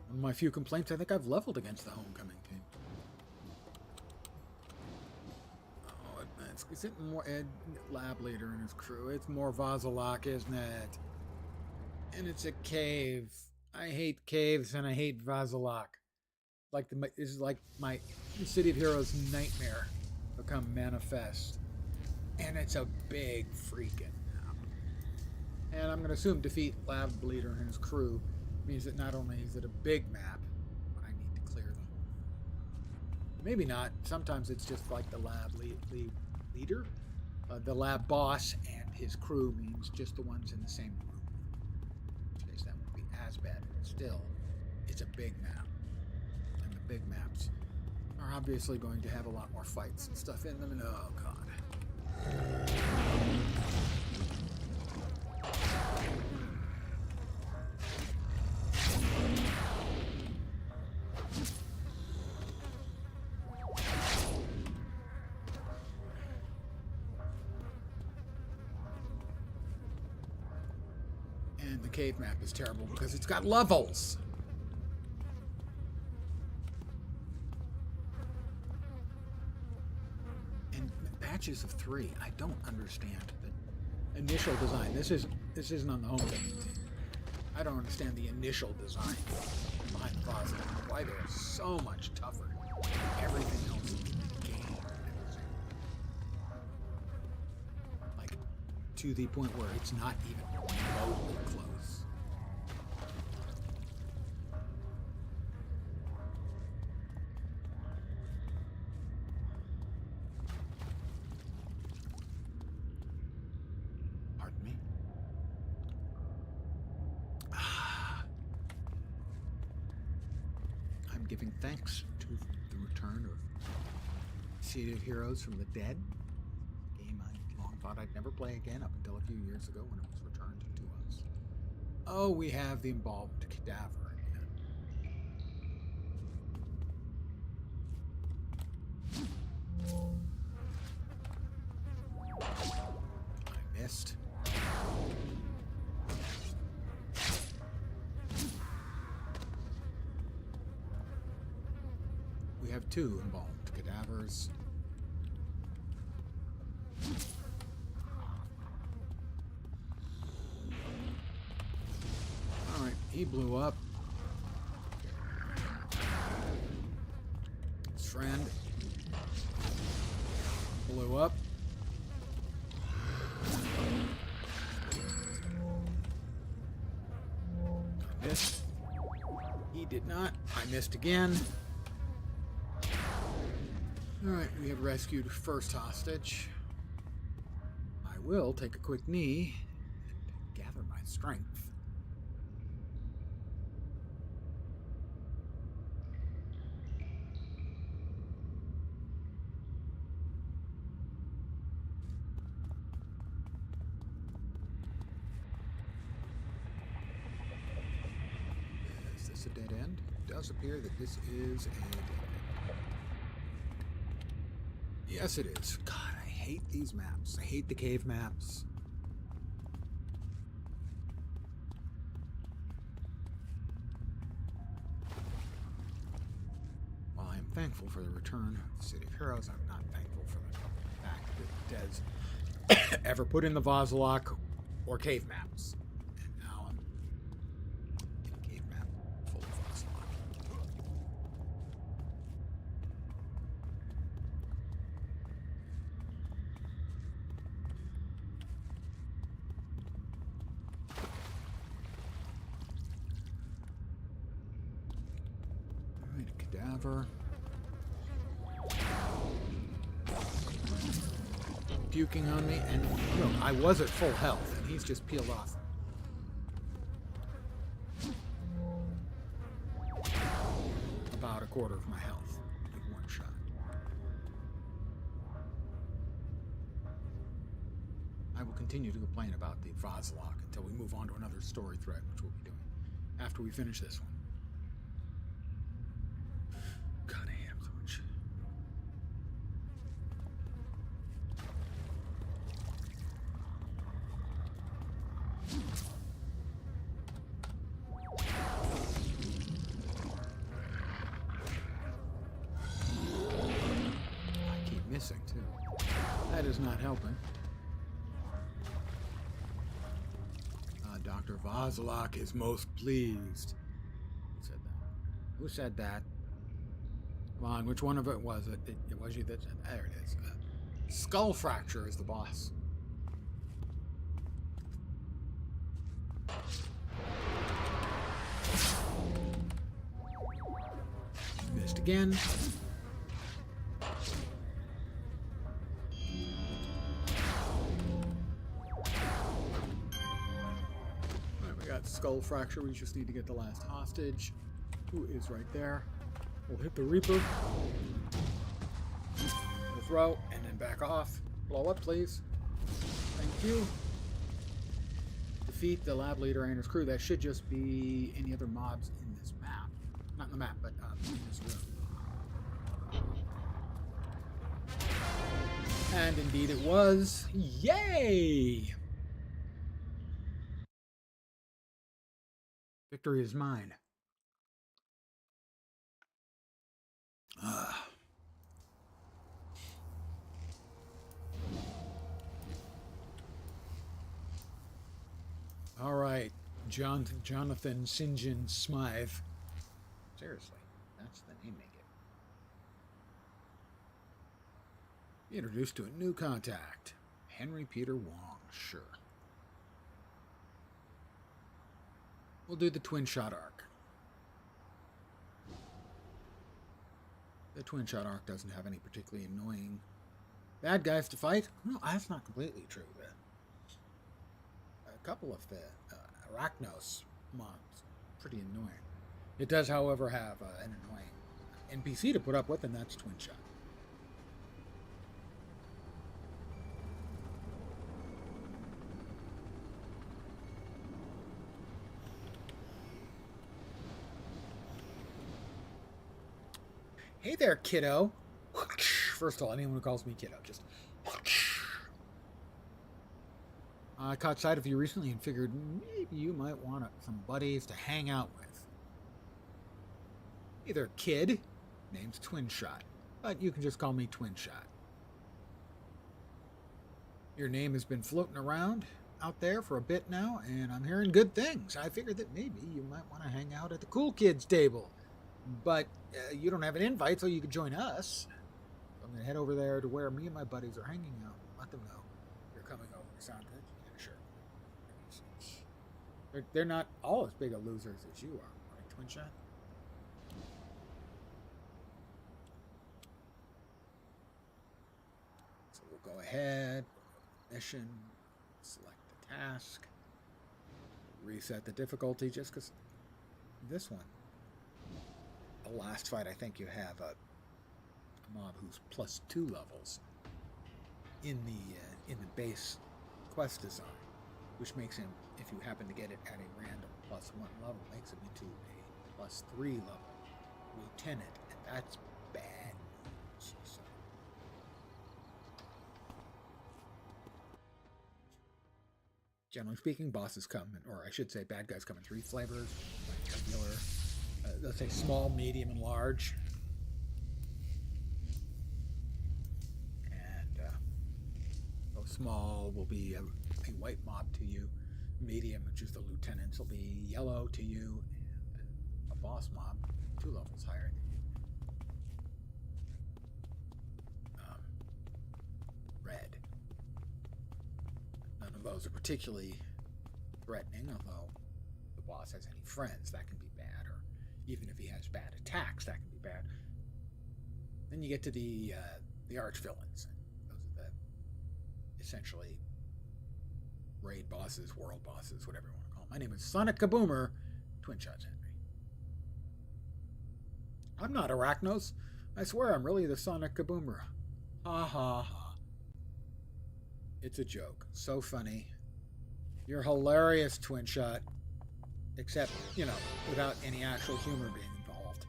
A: One of my few complaints, I think I've leveled against the homecoming team. Oh, is it more lab leader and his crew? It's more Vazalak, isn't it? And it's a cave. I hate caves and I hate Vazalak. This is like my City of Heroes nightmare become manifest. And it's a big freaking map. And I'm going to assume defeat lab leader and his crew means that not only is it a big map, but I need to clear them. Maybe not. Sometimes it's just like the lab leader, the lab boss, and his crew means just the ones in the same room. In which case that won't be as bad. Still, it's a big map. And the big maps are obviously going to have a lot more fights and stuff in them. And oh god. And the cave map is terrible because it's got levels. Batches of 3. I don't understand the initial design. This isn't on the home page. I don't understand the initial design behind the Vasilok. Why they're so much tougher than everything else in the game. Like, to the point where it's not even remotely close. Pardon me? I'm giving thanks to the return of City of Heroes from the Dead. A game I long thought I'd never play again up until a few years ago when it was returned to us. Oh, we have the embalmed cadaver again. I missed. We have 2 embalmed cadavers. Alright, he blew up. His friend blew up. I missed. He did not. I missed again. Alright, we have rescued first hostage. I will take a quick knee and gather my strength. Is this a dead end? It does appear that this is a dead end. Yes, it is. God, I hate these maps. I hate the cave maps. While I am thankful for the return of the City of Heroes, I'm not thankful for the fact that Des ever put in the Vasilok or cave maps. And now I'm in a cave map full of Vasilok. Cadaver. Puking on me, and look, I was at full health, and he's just peeled off. About a quarter of my health in one shot. I will continue to complain about the Vasilok until we move on to another story thread, which we'll be doing after we finish this one. Too. That is not helping. Dr. Vasilok is most pleased. Who said that? Who said that? Come on, which one of it was it? It was you that said that. There it is. Skull Fracture is the boss. Missed again. Skull Fracture, we just need to get the last hostage, who is right there. We'll hit the Reaper. We'll throw, and then back off. Blow up, please. Thank you. Defeat the lab leader and his crew. That should just be any other mobs in this map. Not in the map, but in this room. And indeed it was. Yay! Victory is mine. All right, Jonathan St. John Smythe. Seriously, that's the name they give. Be introduced to a new contact, Henry Peter Wong. Sure. We'll do the twin shot arc. The twin shot arc doesn't have any particularly annoying bad guys to fight. No, that's not completely true. A couple of the Arachnos mobs, pretty annoying. It does, however, have an annoying NPC to put up with, and that's Twin Shot. Hey there, kiddo. First of all, anyone who calls me kiddo, just... I caught sight of you recently and figured maybe you might want some buddies to hang out with. Either kid, name's Twin Shot, but you can just call me Twin Shot. Your name has been floating around out there for a bit now, and I'm hearing good things. I figured that maybe you might want to hang out at the cool kids table, but you don't have an invite, so you could join us. So I'm going to head over there to where me and my buddies are hanging out. Let them know you're coming over. Sound good? Yeah, sure. They're not all as big a losers as you are, right, Twin Shot? So we'll go ahead, mission, select the task, reset the difficulty, just because this one, the last fight, I think you have a mob who's +2 levels in the base quest design, which makes him, if you happen to get it at a random +1 level, makes him into a +3 level lieutenant, and that's bad news. So. Generally speaking, bosses come, or I should say bad guys come in 3 flavors, like regular, let's say small, medium, and large. And so small will be a white mob to you. Medium, which is the lieutenants, will be yellow to you. And a boss mob, 2 levels higher than you. Red. None of those are particularly threatening, although if the boss has any friends, that can be bad, or even if he has bad attacks, that can be bad. Then you get to the arch villains. Those are the essentially raid bosses, world bosses, whatever you want to call them. My name is Sonic Kaboomer, Twin Shots Henry. I'm not Arachnos. I swear I'm really the Sonic Kaboomer. Ha ha ha. It's a joke. So funny. You're hilarious, Twin Shot. Except, without any actual humor being involved.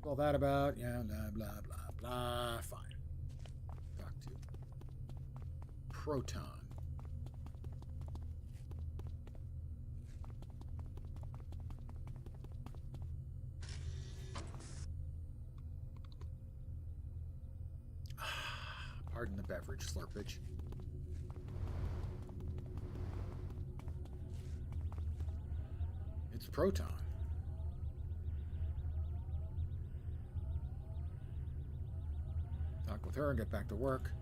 A: All that about, yeah, blah, blah, blah, blah. Fine. Talk to Proton. Pardon the beverage slurpage. It's Proton. Talk with her and get back to work.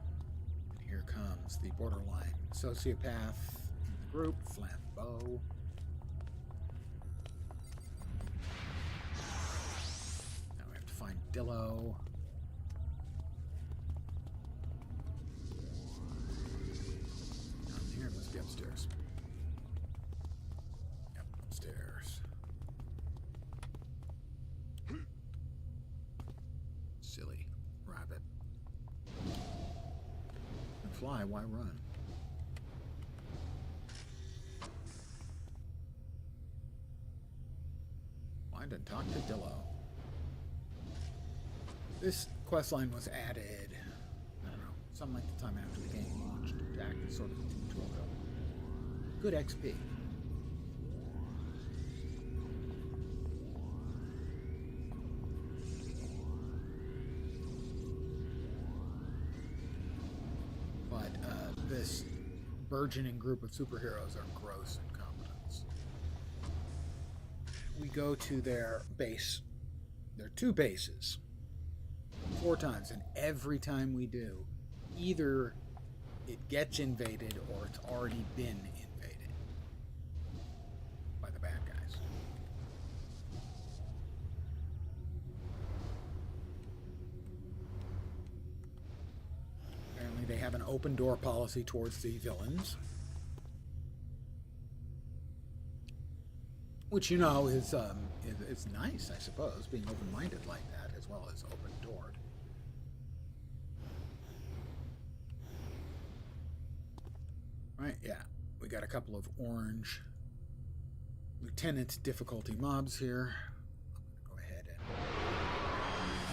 A: And here comes the borderline sociopath in the group, Flambeau. Now we have to find Dillo. Here, let's be upstairs. Yep, upstairs. Silly rabbit. And fly, why run? Find and talk to Dillo. This questline was added, I don't know, something like the time after the game launched to act as sort of a tutorial. Good XP. But this burgeoning group of superheroes are gross incompetents. We go to their base. There are 2 bases. 4 times, and every time we do, either it gets invaded or it's already been invaded by the bad guys. Apparently they have an open door policy towards the villains, which, you know, is nice, I suppose, being open-minded like that as well as open-doored. Right, yeah. We got a couple of orange lieutenant difficulty mobs here. I'm going to go ahead and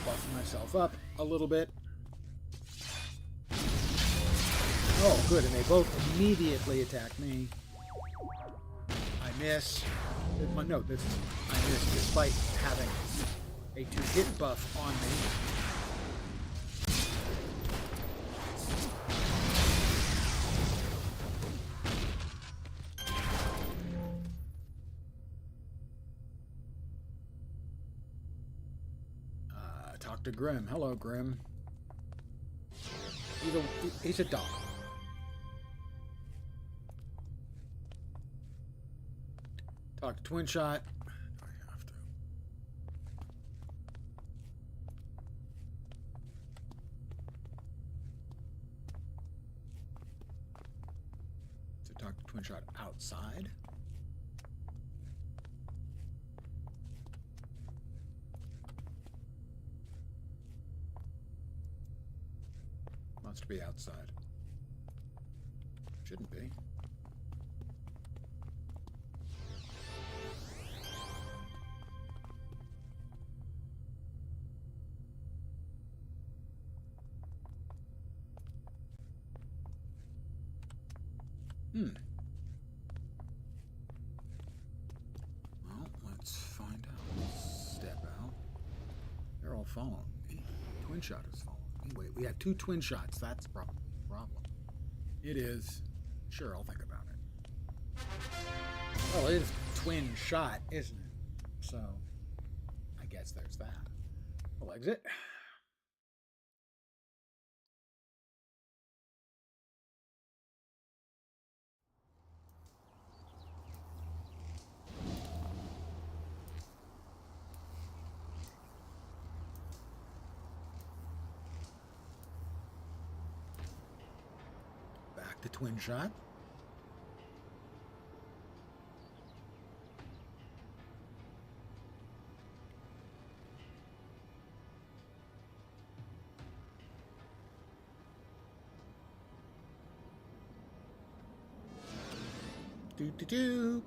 A: buff myself up a little bit. Oh, good, and they both immediately attack me. I miss. No, I miss despite having a 2-hit buff on me. Talk to Grim. Hello, Grim. He's a dog. Talk to Twin Shot. I have to talk to Twin Shot outside. Must be outside. Shouldn't be. Well, let's find out. Let's step out. They're all following me. Twin Shot is following me. Wait, we have 2 Twin Shots. That's probably the problem. It is. Sure, I'll think about it. Well, it is Twin Shot, isn't it? So, I guess there's that. We'll exit. The Twin Shot. Do.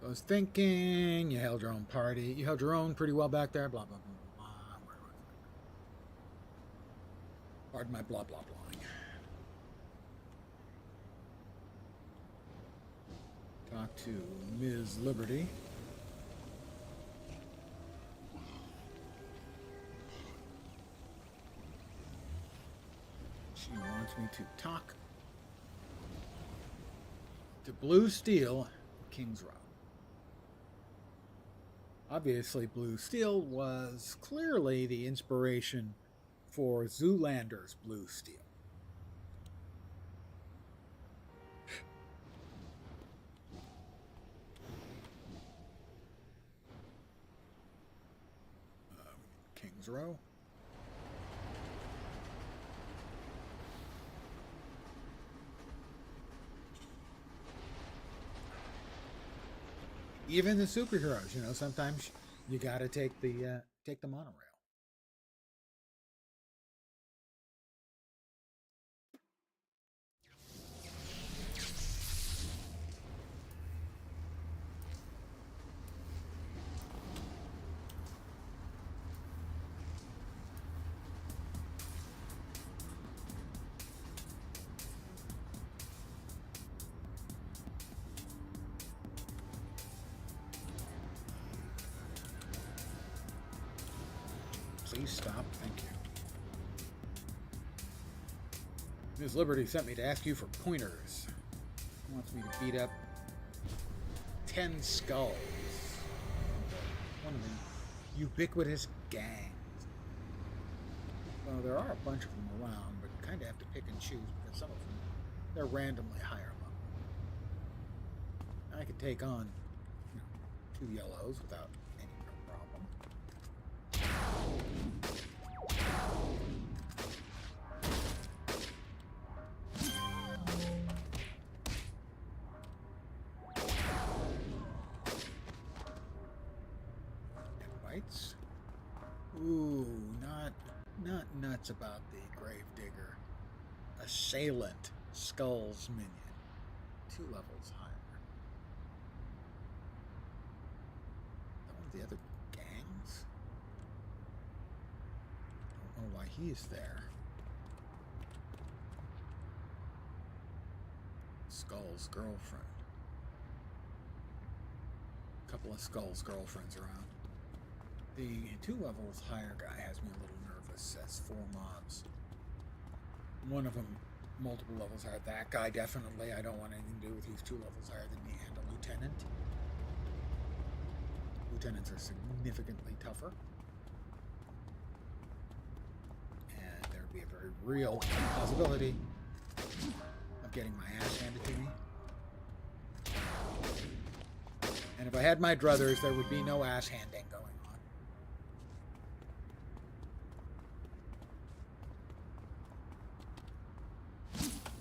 A: I was thinking, you held your own party. You held your own pretty well back there. Blah, blah, blah, blah. Where was it? Pardon my blah, blah, blahing. Talk to Ms. Liberty. She wants me to talk to Blue Steel, King's Row. Obviously, Blue Steel was clearly the inspiration for Zoolander's Blue Steel. King's Row. Even the superheroes, you know, sometimes you got to take the monorail. Please stop. Thank you. Ms. Liberty sent me to ask you for pointers. She wants me to beat up 10 skulls. One of the ubiquitous gangs. Well, there are a bunch of them around, but you kind of have to pick and choose because some of them, they're randomly higher level. I could take on 2 yellows without any problem. Whites. Ooh, not nuts about the Gravedigger. Assailant Skulls minion. 2 levels higher. That one of the other gangs? Don't know why he's there. Skull's girlfriend. Couple of Skull's girlfriends around. The 2 levels higher guy has me a little nervous. That's 4 mobs. One of them multiple levels higher. That guy definitely. I don't want anything to do with. He's 2 levels higher than me, and a lieutenant. Lieutenants are significantly tougher. And there'd be a very real possibility of getting my ass handed to me. And if I had my druthers, there would be no ass handing going on.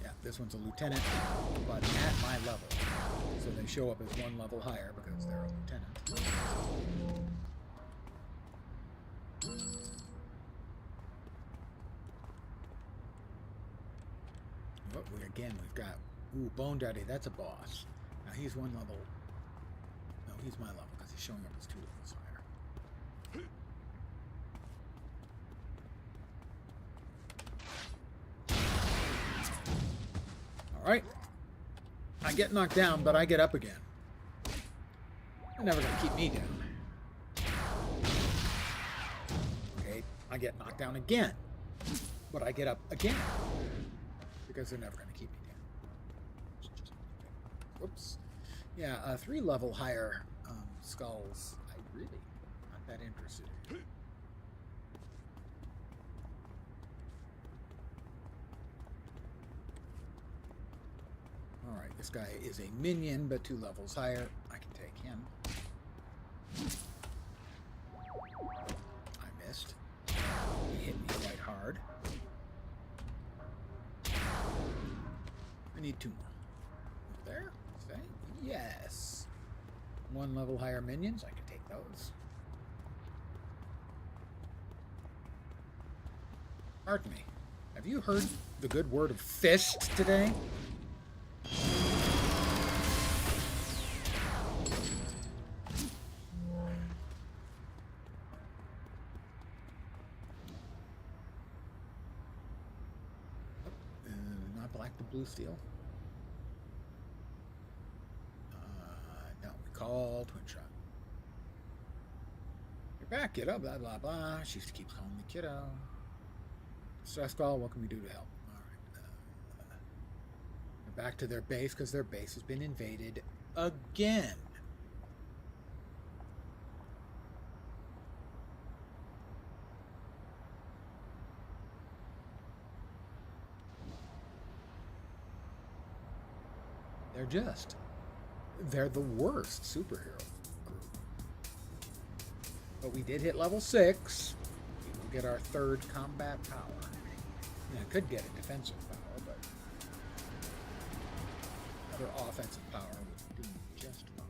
A: Yeah, this one's a lieutenant, but at my level. So they show up as 1 level higher because they're a lieutenant. But we've got, Bone Daddy, that's a boss. Now he's 1 level. No, he's my level because he's showing up as 2 levels higher. Alright. I get knocked down, but I get up again. They're never going to keep me down. Okay, I get knocked down again, but I get up again. Because they're never going to keep me down. Whoops. Yeah, 3 level higher skulls. I really not that interested in. Alright, this guy is a minion, but 2 levels higher. I can take him. I missed. He hit me quite hard. I need 2 more. Over there? Say? Yes. 1 level higher minions. I can take those. Pardon me. Have you heard the good word of fist today? Not black to blue steel. No, recall, twin shot. You're back, kiddo, blah, blah, blah. She keeps calling me kiddo. Stress call, what can we do to help? Alright. They're back to their base because their base has been invaded again. They're the worst superhero group. But we did hit level 6. We'll get our 3rd combat power. I could get a defensive power, but other offensive power would do just fine.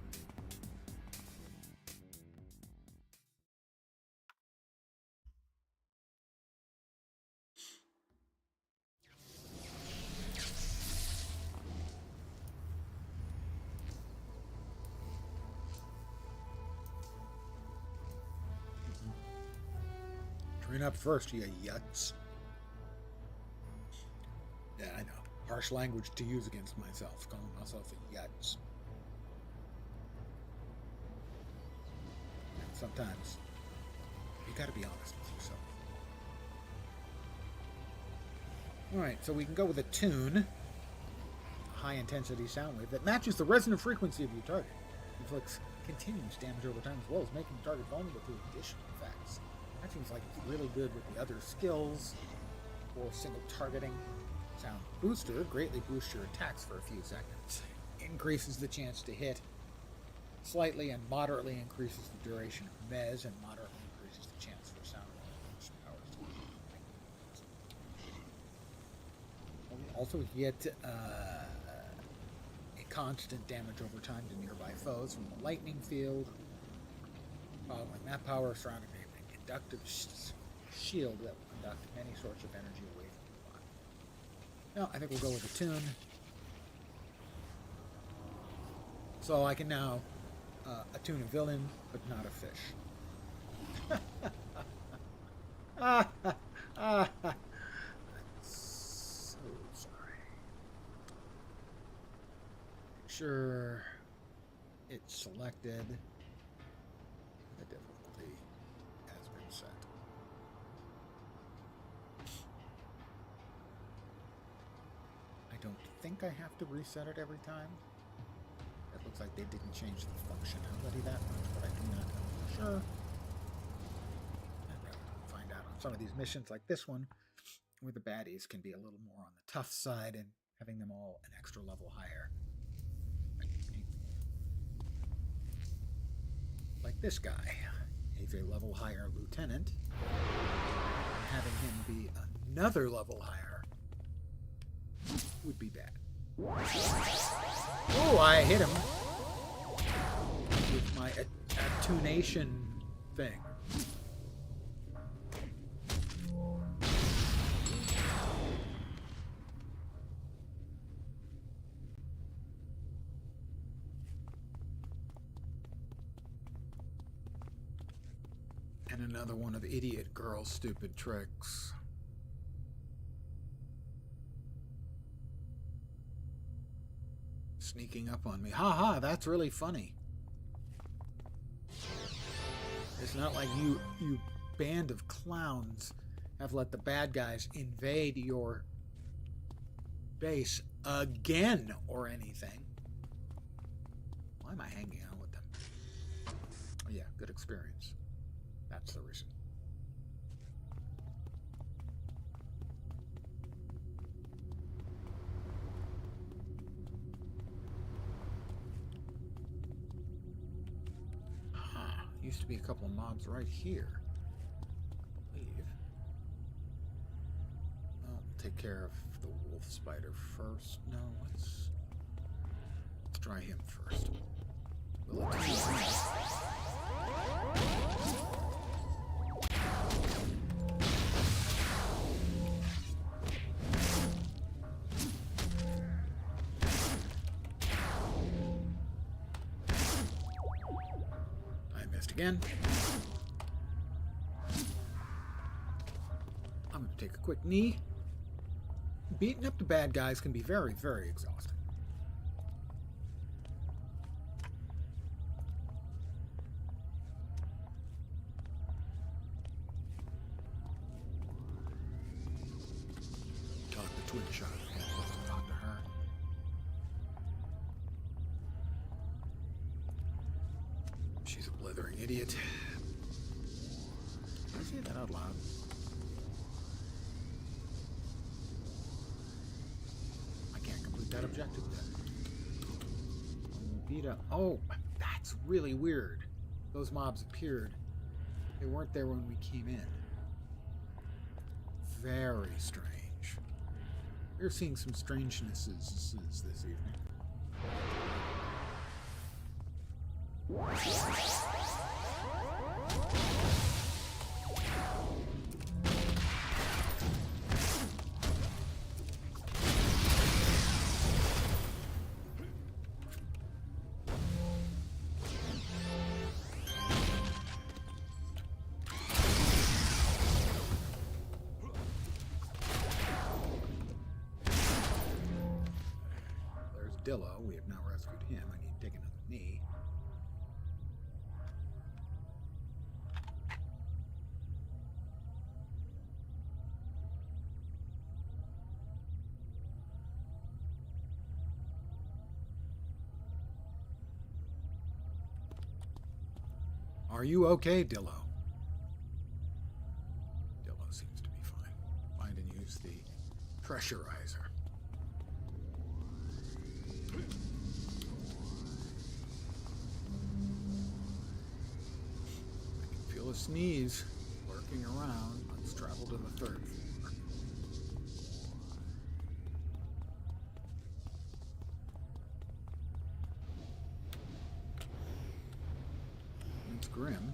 A: Train up first, you yuts. Yeah, I know. Harsh language to use against myself, calling myself a yuts. And sometimes you gotta be honest with yourself. Alright, so we can go with a tune, a high-intensity sound wave that matches the resonant frequency of your target. Inflicts continuous damage over time as well as making the target vulnerable to additional effects. That seems like it's really good with the other skills or single targeting. Sound booster greatly boosts your attacks for a few seconds. Increases the chance to hit slightly and moderately increases the duration of mez and moderately increases the chance for sound powers. We also get a constant damage over time to nearby foes from the lightning field. Following that power, surrounding a conductive shield that will conduct many sorts of energy away from your body. Now, I think we'll go with a tune. So I can now attune a villain, but not a fish. I'm so sorry. Make sure it's selected. The difficulty has been set. I don't think I have to reset it every time. It looks like they didn't change the functionality that much, but I do not know for sure. And we'll find out on some of these missions like this one, where the baddies can be a little more on the tough side and having them all an extra level higher. Like this guy. He's a level higher lieutenant. And having him be another level higher would be bad. Oh, I hit him with my attunation thing. And another one of idiot girl's stupid tricks. Sneaking up on me. Ha, that's really funny. It's not like you band of clowns have let the bad guys invade your base again or anything. Why am I hanging out with them? Oh yeah, good experience. That's the reason. Used to be a couple of mobs right here, I believe. Well, we'll take care of the wolf spider first. No, let's try him first. Will it again. I'm going to take a quick knee. Beating up the bad guys can be very, very exhausting. Talk the twin shot. Let's talk to her. She's a blithering idiot. Did I say that out loud? I can't complete that objective then. Oh, that's really weird. Those mobs appeared. They weren't there when we came in. Very strange. We're seeing some strangenesses this evening. Dillo, we have now rescued him. I need to take another knee. Are you okay, Dillo? Dillo seems to be fine. Find and use the pressurizer. I can feel a sneeze lurking around. Let's travel to the third floor. It's Grim.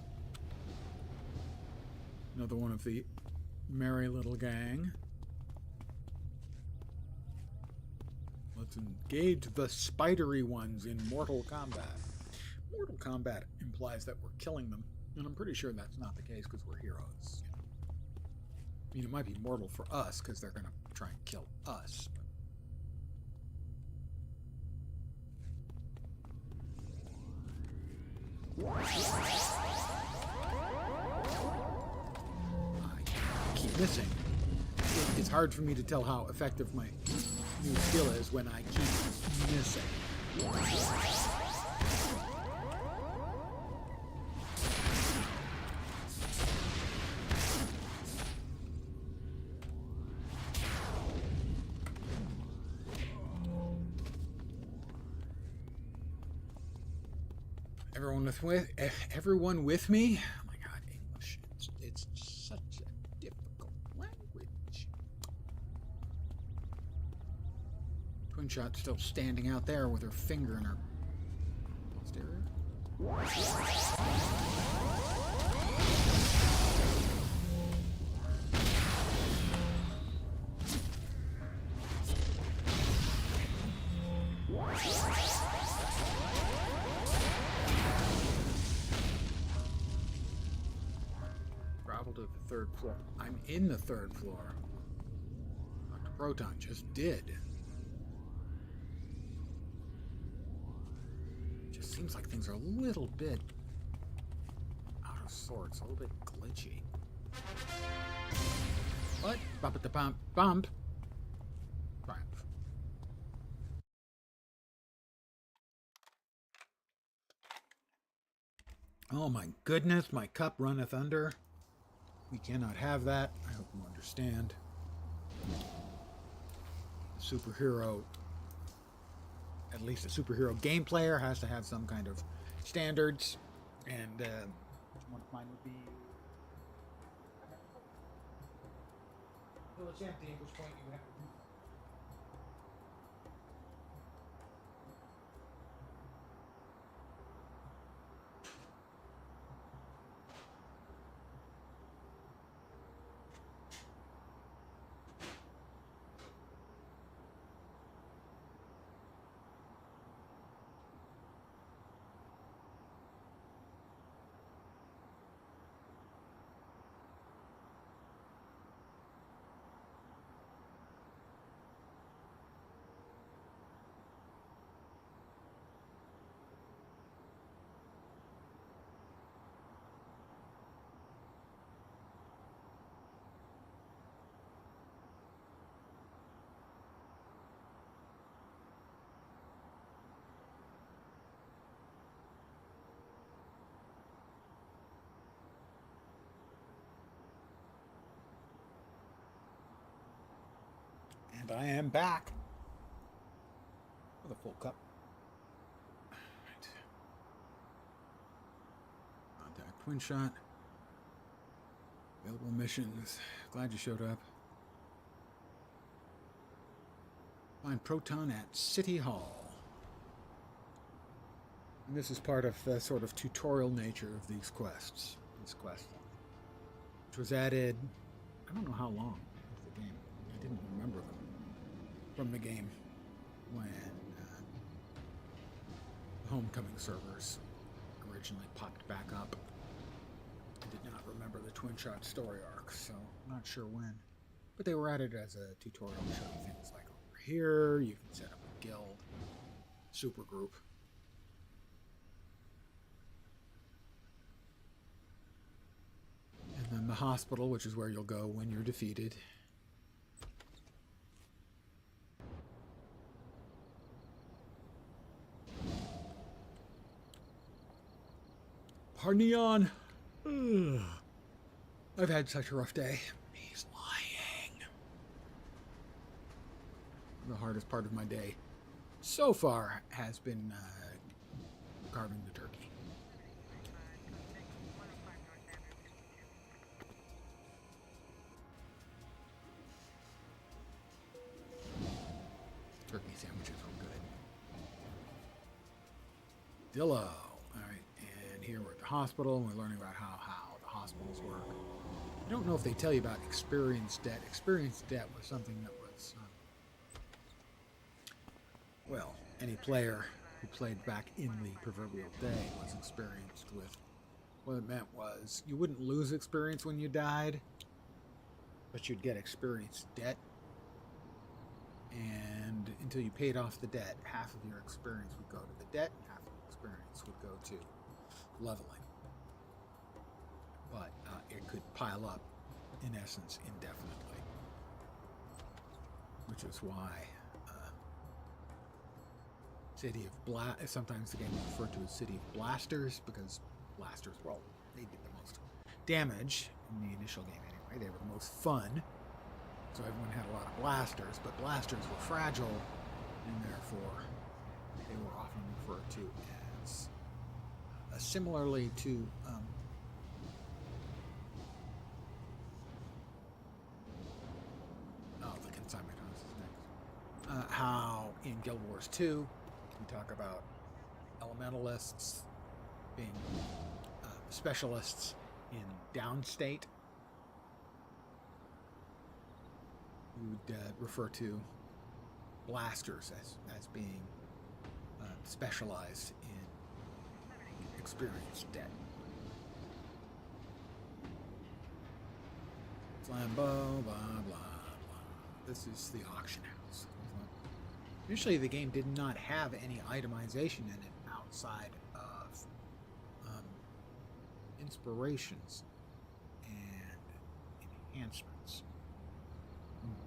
A: Another one of the merry little gang. Let's engage the spidery ones in mortal combat. Mortal combat implies that we're killing them, and I'm pretty sure that's not the case because we're heroes. I mean, it might be mortal for us because they're going to try and kill us. I keep missing. It's hard for me to tell how effective my new skill is when I keep missing. Everyone with me? Oh my god, English. It's such a difficult language. Twin Shot still standing out there with her finger in her posterior. Travel to the third floor. I'm in the third floor. Dr. Proton just did. Just seems like things are a little bit out of sorts, a little bit glitchy. What? Bump at the bump. Bump. Triumph. Oh my goodness, my cup runneth under. We cannot have that. I hope you understand. Superhero, at least a superhero game player, has to have some kind of standards. And one of mine would be... Well, it's empty, at which point you would have to... And I am back with a full cup. Right. Contact Twin Shot. Available missions. Glad you showed up. Find Proton at City Hall. And this is part of the sort of tutorial nature of these quests. This quest, which was added, I don't know how long into the game. I didn't remember them from the game when the Homecoming servers originally popped back up. I did not remember the Twin Shot story arc, so I'm not sure when. But they were added as a tutorial to show you things like over here, you can set up a guild, super group. And then the hospital, which is where you'll go when you're defeated. Pardon the yawn. Ugh. I've had such a rough day. He's lying. The hardest part of my day so far has been carving the turkey. Turkey sandwiches were good. Dillo. All right, and here we're at the hospital, and we're learning about how the hospitals work. I don't know if they tell you about experience debt. Experience debt was something that was, well, any player who played back in the proverbial day was experienced with. What it meant was you wouldn't lose experience when you died, but you'd get experience debt. And until you paid off the debt, half of your experience would go to the debt, and half of your experience would go to leveling. But it could pile up, in essence, indefinitely. Which is why sometimes the game is referred to as City of Blasters, because blasters, well, they did the most damage in the initial game anyway. They were the most fun. So everyone had a lot of blasters, but blasters were fragile, and therefore they were often referred to as, similarly to the consignment house is next. How in Guild Wars 2 we talk about elementalists being specialists in downstate. We would refer to blasters as being specialized in experience debt. Flambeau, blah, blah, blah. This is the auction house. Initially, the game did not have any itemization in it outside of inspirations and enhancements.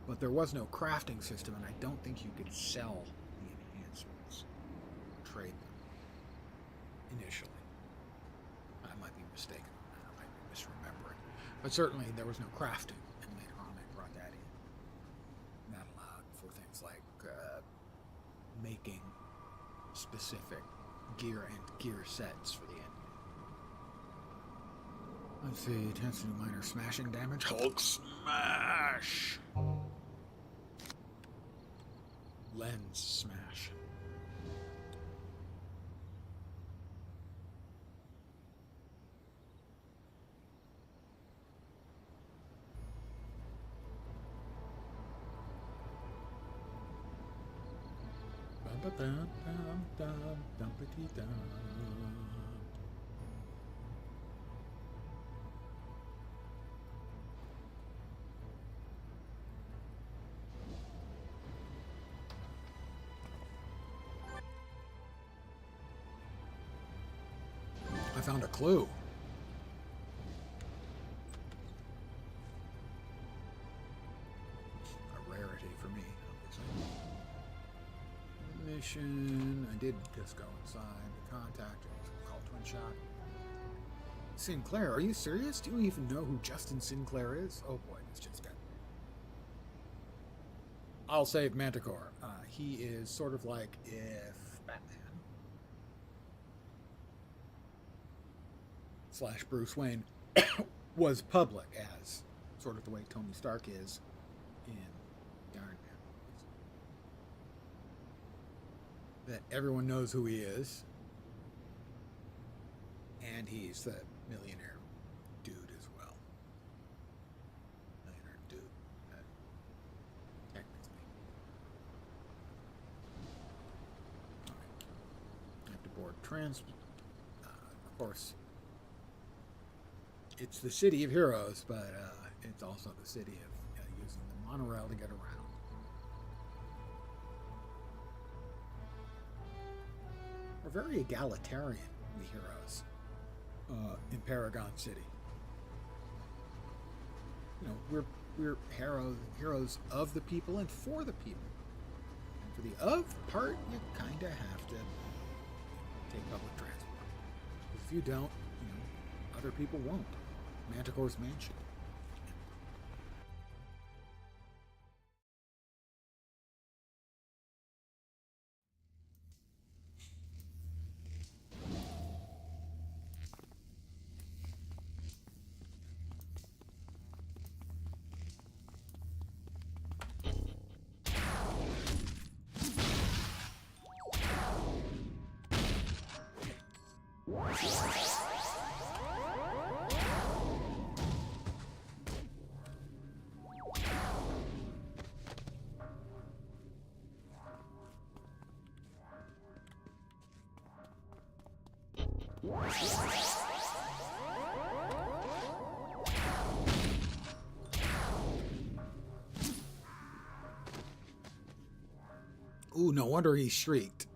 A: But there was no crafting system, and I don't think you could sell the enhancements, trade them initially. I might be mistaken. I might be misremembering. But certainly there was no crafting, and later on they brought that in. And that allowed for things like making specific gear and gear sets for the enemy. Let's see, tends to do minor smashing damage. Hulk smash! Lens smash. I found a clue. A rarity for me, obviously. Mission. I did just go inside the contact. It was called Twin Shot. Sinclair, are you serious? Do you even know who Justin Sinclair is? Oh boy, this just got. I'll save Manticore. He is sort of like if Batman / Bruce Wayne was public, as sort of the way Tony Stark is in Iron Man. That everyone knows who he is, and he's the millionaire dude as well. Millionaire dude, technically. All right. I have to board of course. It's the city of heroes, but it's also the city of using the monorail to get around. We're very egalitarian, we heroes, in Paragon City. You know, we're heroes of the people and for the people. And for the of part, you kind of have to take public transport. If you don't, other people won't. Manticore's Mansion. Ooh, no wonder he shrieked.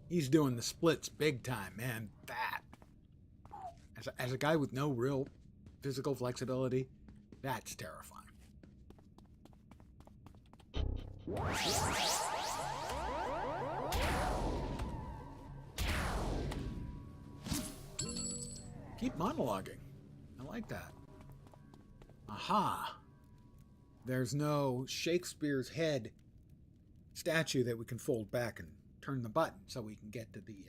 A: He's doing the splits big time, man. That, as a guy with no real physical flexibility, that's terrifying. Keep monologuing. I like that. Aha. There's no Shakespeare's head statue that we can fold back and turn the button so we can get to the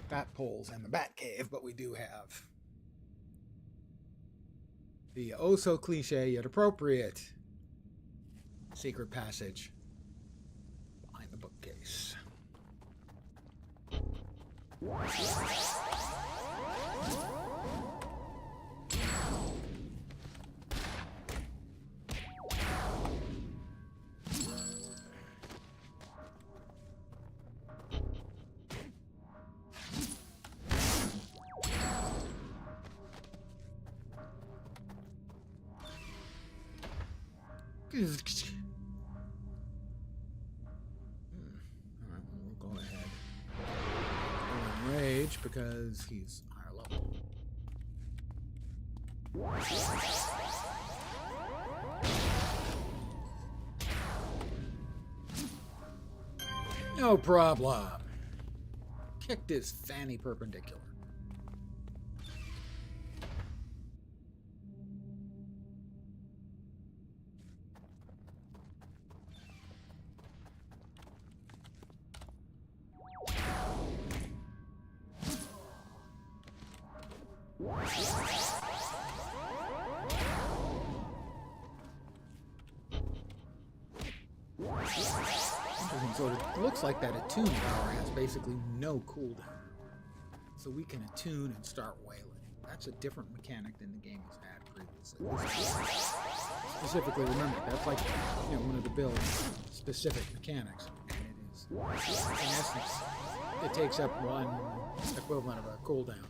A: bat poles and the bat cave, but we do have the oh so cliche yet appropriate secret passage behind the bookcase. Alright, we'll go ahead. Go in rage because he's higher level. No problem. Kicked his fanny perpendicular. So it looks like that attune power has basically no cooldown. So we can attune and start wailing. That's a different mechanic than the game has had previously. Specifically, remember, that's like, one of the build's specific mechanics. And it is, in essence, it takes up one equivalent of a cooldown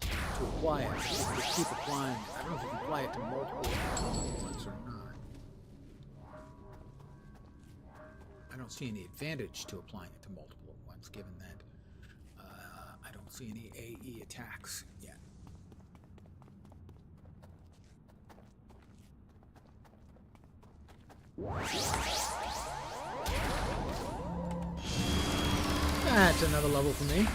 A: to apply it. You just keep applying it. I don't know if you can apply it to multiple ones or not. I don't see any advantage to applying it to multiple ones, given that I don't see any AE attacks yet. That's another level for me.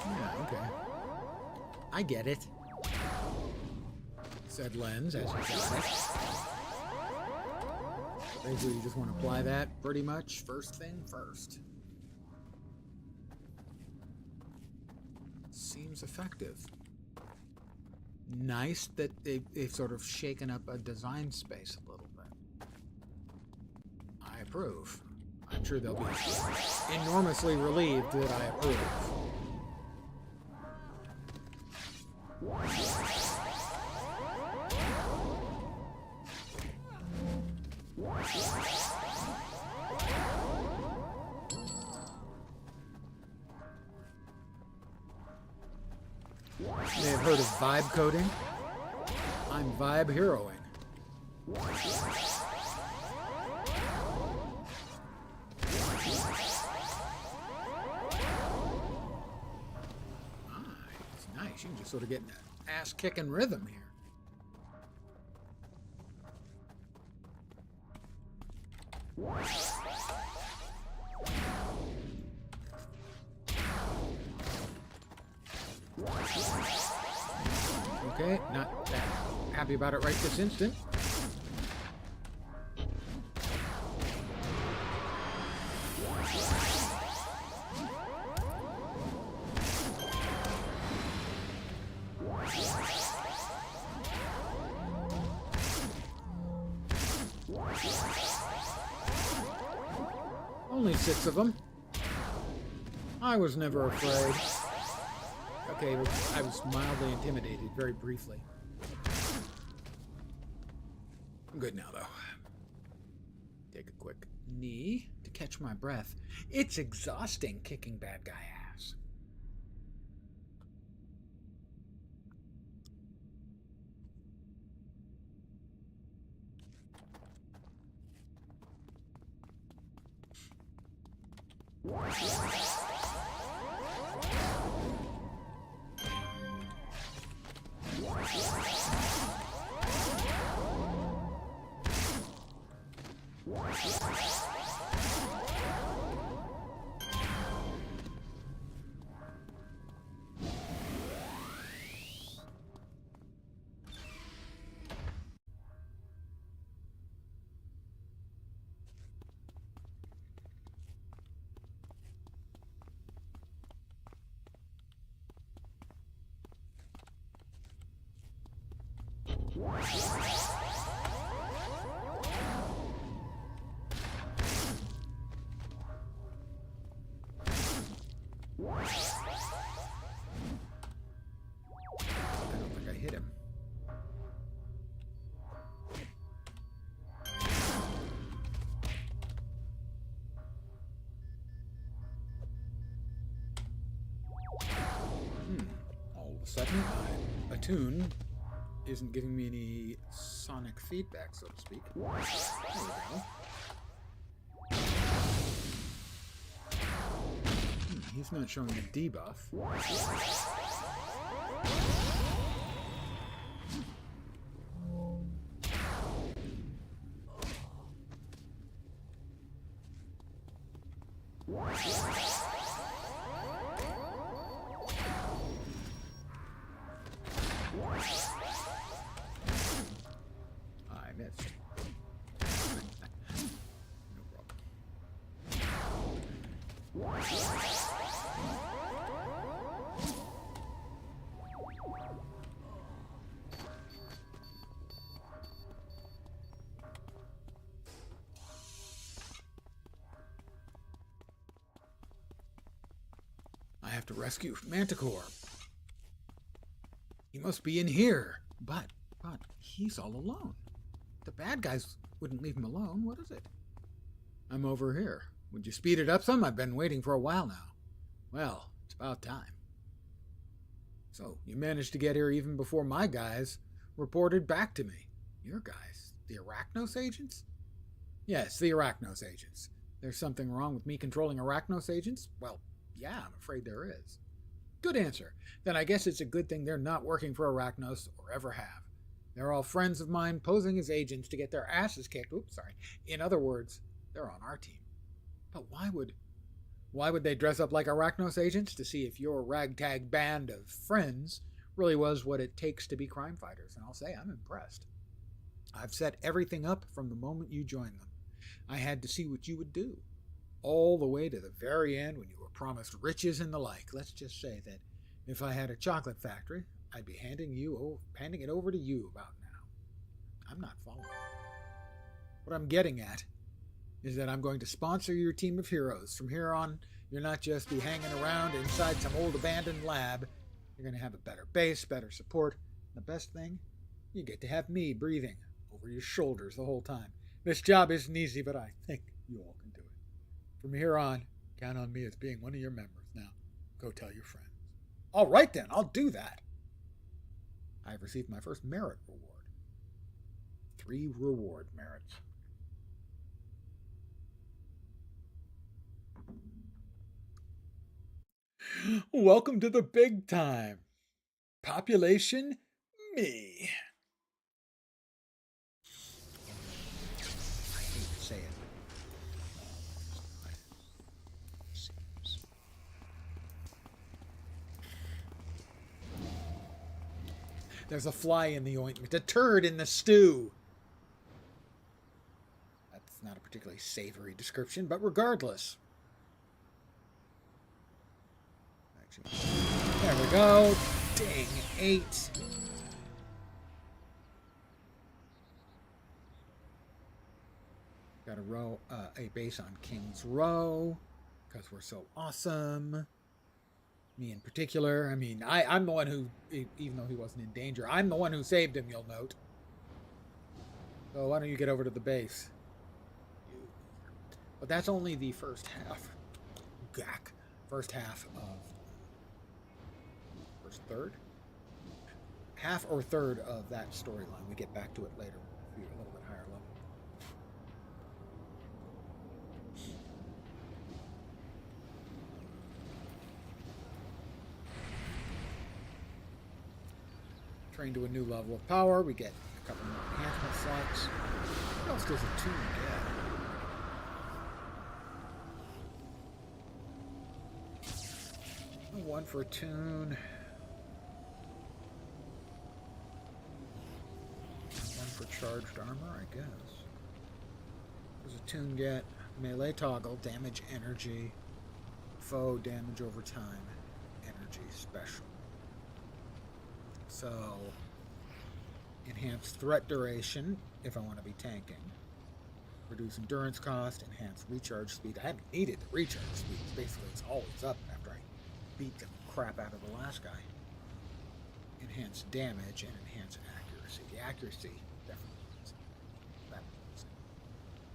A: Yeah, okay. I get it. Said Lens, as you got it. Basically, you just want to apply that pretty much first thing first. Seems effective. Nice that they've sort of shaken up a design space a little bit. I approve. I'm sure they'll be enormously relieved that I approve. You may have heard of vibe coding. I'm vibe heroing. machine just sort of getting an ass-kicking rhythm here. Okay, not that happy about it right this instant. Only 6 of them. I was never afraid. Okay, I was mildly intimidated, very briefly. I'm good now, though. Take a quick knee to catch my breath. It's exhausting kicking bad guy ass. I don't think I hit him. All of a sudden, my attune isn't giving me any sonic feedback, so to speak. There we go. He's not showing a debuff. I missed. No problem. I have to rescue Manticore. He must be in here. But he's all alone. The bad guys wouldn't leave him alone. What is it? I'm over here. Would you speed it up some? I've been waiting for a while now. Well, it's about time. So, you managed to get here even before my guys reported back to me. Your guys? The Arachnos agents? Yes, the Arachnos agents. There's something wrong with me controlling Arachnos agents? Well, yeah, I'm afraid there is. Good answer. Then I guess it's a good thing they're not working for Arachnos or ever have. They're all friends of mine posing as agents to get their asses kicked. Oops, sorry. In other words, they're on our team. But why would they dress up like Arachnos agents? To see if your ragtag band of friends really was what it takes to be crime fighters. And I'll say I'm impressed. I've set everything up from the moment you joined them. I had to see what you would do. All the way to the very end when you were promised riches and the like. Let's just say that if I had a chocolate factory, I'd be handing it over to you about now. I'm not following. What I'm getting at is that I'm going to sponsor your team of heroes. From here on, you'll not just be hanging around inside some old abandoned lab. You're going to have a better base, better support. And the best thing, you get to have me breathing over your shoulders the whole time. This job isn't easy, but I think you all can do it. From here on, count on me as being one of your members. Now, go tell your friends. All right then, I'll do that. I've received my first merit reward. 3 reward merits. Welcome to the big time. Population me. I hate to say it. There's a fly in the ointment, a turd in the stew. That's not a particularly savory description, but regardless. Actually, there we go. Dang, 8. Got a base on King's Row, because we're so awesome. Me in particular. I mean, I'm the one who, even though he wasn't in danger, I'm the one who saved him, you'll note. So why don't you get over to the base? But that's only the first half. Gak. First half of... First third? Half or third of that storyline. We get back to it later. We'll be a little bit higher level. Train to a new level of power. We get a couple more enhancement slots. What else does a tune get? One for a tune. One for charged armor, I guess. What does a tune get? Melee toggle, damage energy, foe damage over time, energy special. So, enhance threat duration if I want to be tanking. Reduce endurance cost, enhance recharge speed. I haven't needed the recharge speed. Basically, it's always up after I beat the crap out of the last guy. Enhance damage and enhance accuracy. The accuracy definitely is that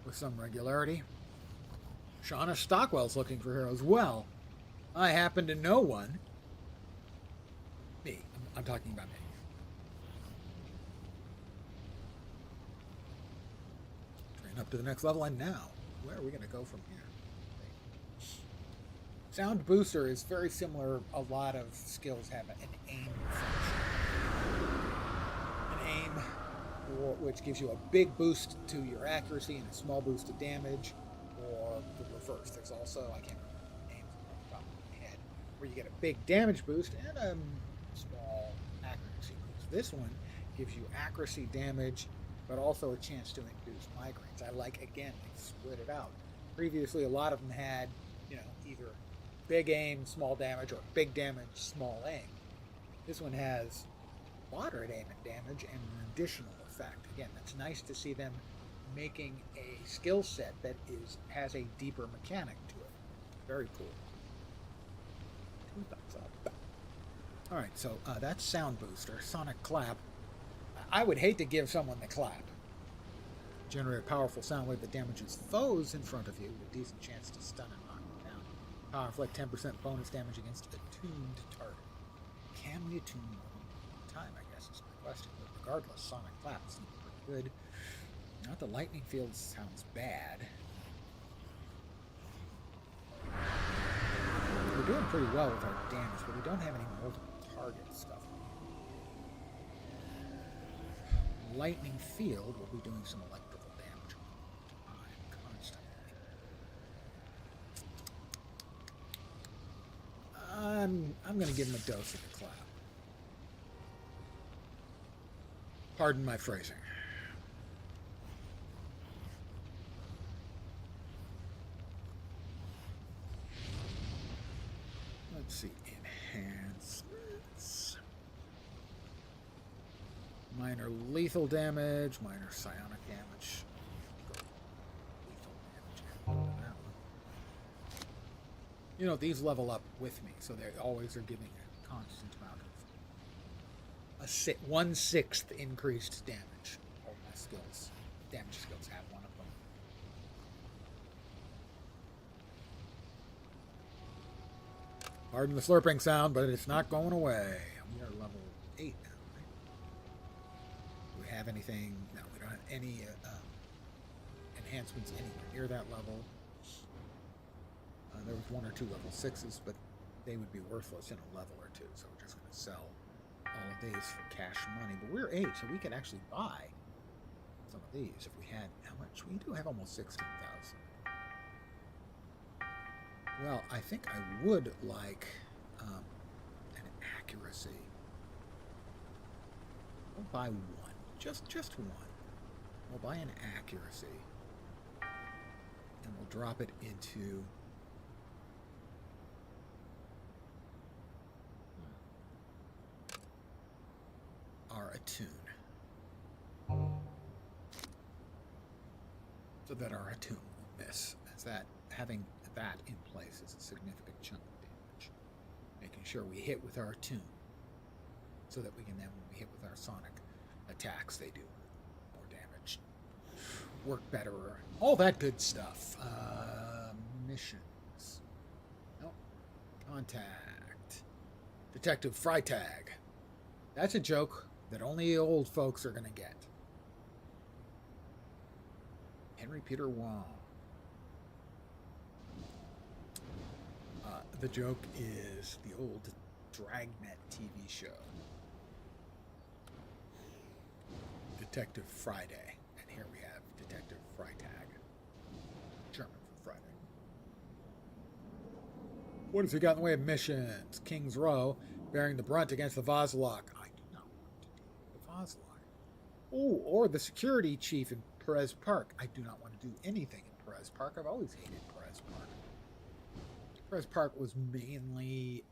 A: with some regularity. Shauna Stockwell's looking for heroes. Well, I happen to know one. Me. I'm talking about me. Train up to the next level, and now, where are we going to go from here? Sound booster is very similar. A lot of skills have an aim function. An aim, which gives you a big boost to your accuracy and a small boost to damage, or the reverse. There's also, I can't remember the names off the top of my head, where you get a big damage boost and a small accuracy boost. This one gives you accuracy damage, but also a chance to induce migraines. I like, again, they split it out. Previously, a lot of them had, either big aim, small damage, or big damage, small aim. This one has moderate aim and damage and an additional effect. Again, that's nice to see them making a skill set that has a deeper mechanic to it. Very cool. 2 thumbs up. Alright, so that's Sound Booster. Sonic Clap. I would hate to give someone the clap. Generate a powerful sound wave that damages foes in front of you with a decent chance to stun and knock them down. Power inflict 10% bonus damage against a tuned target. Can we attune more than one time, I guess is my question. But regardless, Sonic Clap seems pretty good. Not the lightning field sounds bad. We're doing pretty well with our damage, but we don't have any multiple target stuff. Lightning field will be doing some electrical damage constantly. I'm going to give him a dose of the clap. Pardon my phrasing. Let's see. Enhancements. Minor lethal damage, minor psionic damage. Lethal damage. These level up with me, so they always are giving a constant amount of 1/6 increased damage. All my skills, damage skills have one of them. Pardon the slurping sound, but it's not going away. We are level 8 now. Do we have anything? No, we don't have any enhancements anywhere near that level. There was 1 or 2 level 6s, but they would be worthless in a level or 2, so we're just going to sell all of these for cash money, but we're 8, so we could actually buy some of these if we had. How much? We do have almost 16,000. Well, I think I would like an accuracy. We'll buy one, just one. We'll buy an accuracy, and we'll drop it into our attune, so that our attune won't miss. As that having that in place is a significant chunk of damage. Making sure we hit with our attune, so that we can then, when we hit with our sonic attacks, they do more damage, work better, all that good stuff. Missions. Nope. Contact. Detective Freitag. That's a joke that only old folks are going to get. Henry Peter Wong. The joke is the old Dragnet TV show. Detective Friday. And here we have Detective Freitag. German for Friday. What has he got in the way of missions? King's Row, bearing the brunt against the Vazalok. I do not want to deal with the Vazalok. Oh, or the security chief in Perez Park. I do not want to do anything in Perez Park. I've always hated Perez Park. Perez Park was mainly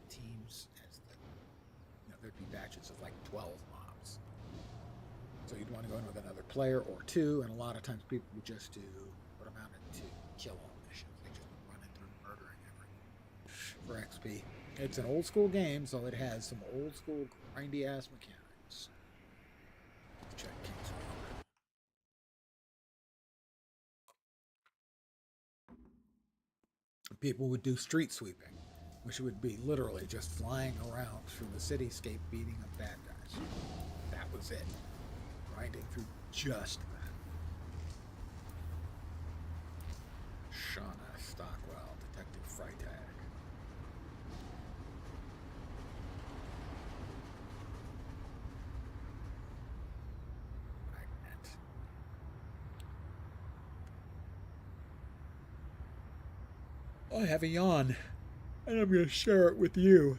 A: teams, as there'd be batches of like 12 mobs. So you'd want to go in with another player or two, and a lot of times people would just do what amounted to kill all missions. They just run into murdering everything for XP. It's an old school game, so it has some old school grindy ass mechanics. Let's check King's Row. People would do street sweeping, which would be literally just flying around through the cityscape beating up bad guys. That was it. Grinding through just that. Shauna Stockwell, Detective Freitag. Magnet. I have a yawn, and I'm going to share it with you.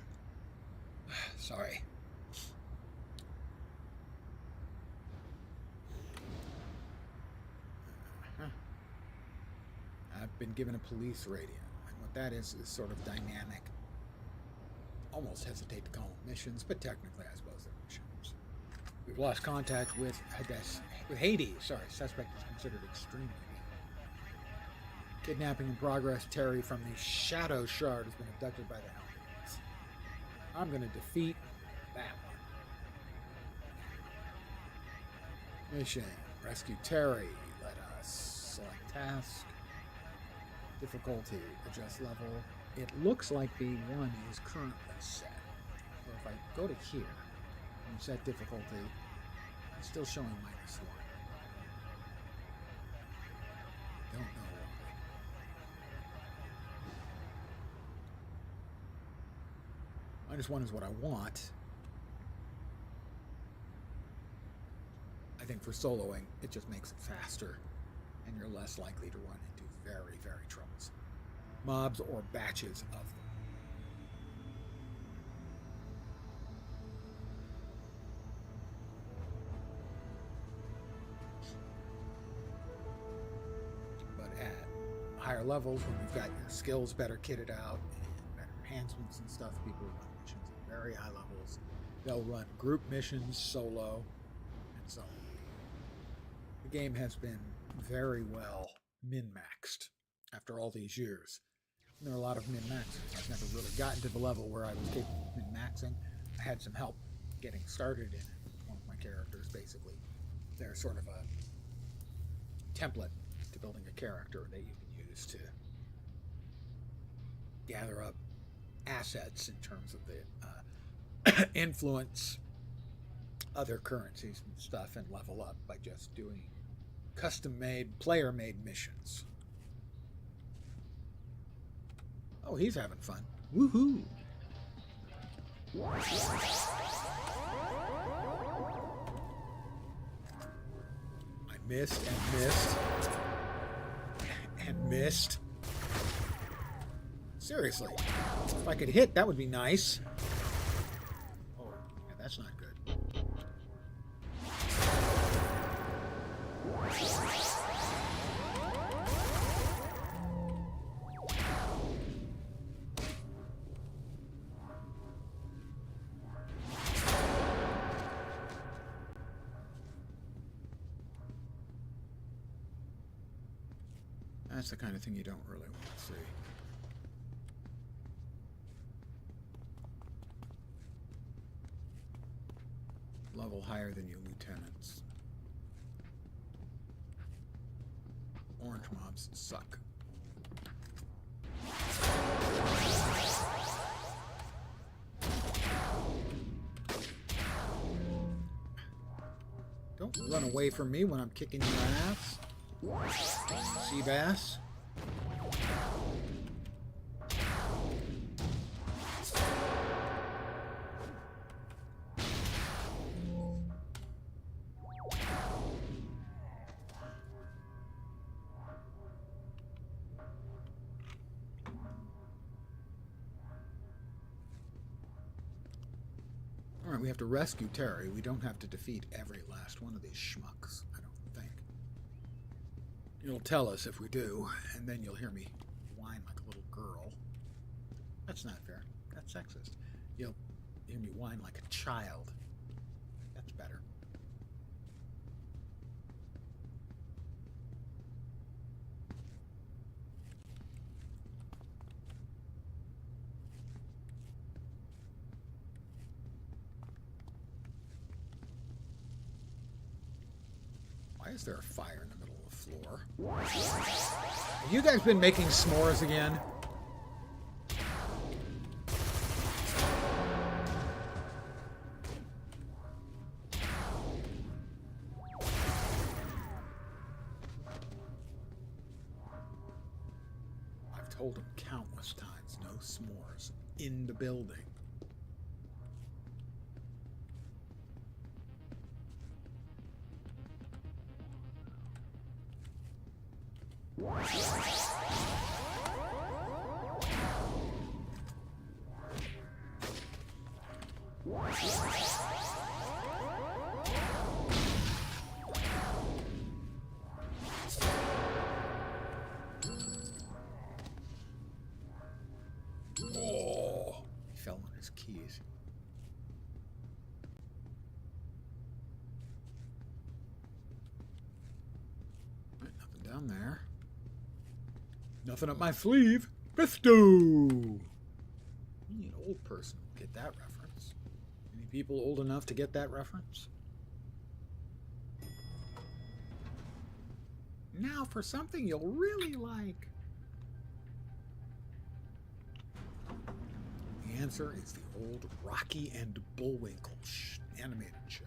A: Sorry. I've been given a police radio, and what that is sort of dynamic. Almost hesitate to call them missions, but technically I suppose they're missions. We've lost contact with Hades. Sorry, suspect is considered extremely weak. Kidnapping in progress. Terry from the Shadow Shard has been abducted by the Helmets. I'm going to defeat that one. Mission. Rescue Terry. Let us select task. Difficulty. Adjust level. It looks like the one is currently set. So if I go to here and set difficulty, it's still showing -1. Don't know why. -1 is what I want. I think for soloing, it just makes it faster, and you're less likely to run into very, very troublesome mobs or batches of them. But at higher levels, when you've got your skills better kitted out and better enhancements and stuff, people run missions at very high levels. They'll run group missions, solo, and so on. The game has been very well min-maxed after all these years. And there are a lot of min-maxers. I've never really gotten to the level where I was capable of min-maxing. I had some help getting started in it. One of my characters, basically. They're sort of a template to building a character that you can use to gather up assets in terms of the influence other currencies and stuff and level up by just doing custom-made, player-made missions. Oh, he's having fun. Woohoo! I missed and missed and missed. Seriously, if I could hit, that would be nice. Oh, yeah, that's not good. That's the kind of thing you don't really want to see. Level higher than you lieutenants. Orange mobs suck. Don't run away from me when I'm kicking your ass. Sea bass. Alright, we have to rescue Terry. We don't have to defeat every last one of these schmucks, I don't think. You'll tell us if we do, and then you'll hear me whine like a little girl. That's not fair. That's sexist. You'll hear me whine like a child. That's better. Why is there a fire in the middle of the floor? Have you guys been making s'mores again? I've told him countless times, no s'mores in the building. Oh, he fell on his keys. Right, nothing down there. Nothing up my sleeve. Presto! Only an old person will get that reference. Any people old enough to get that reference? Now for something you'll really like. The answer is the old Rocky and Bullwinkle animated show.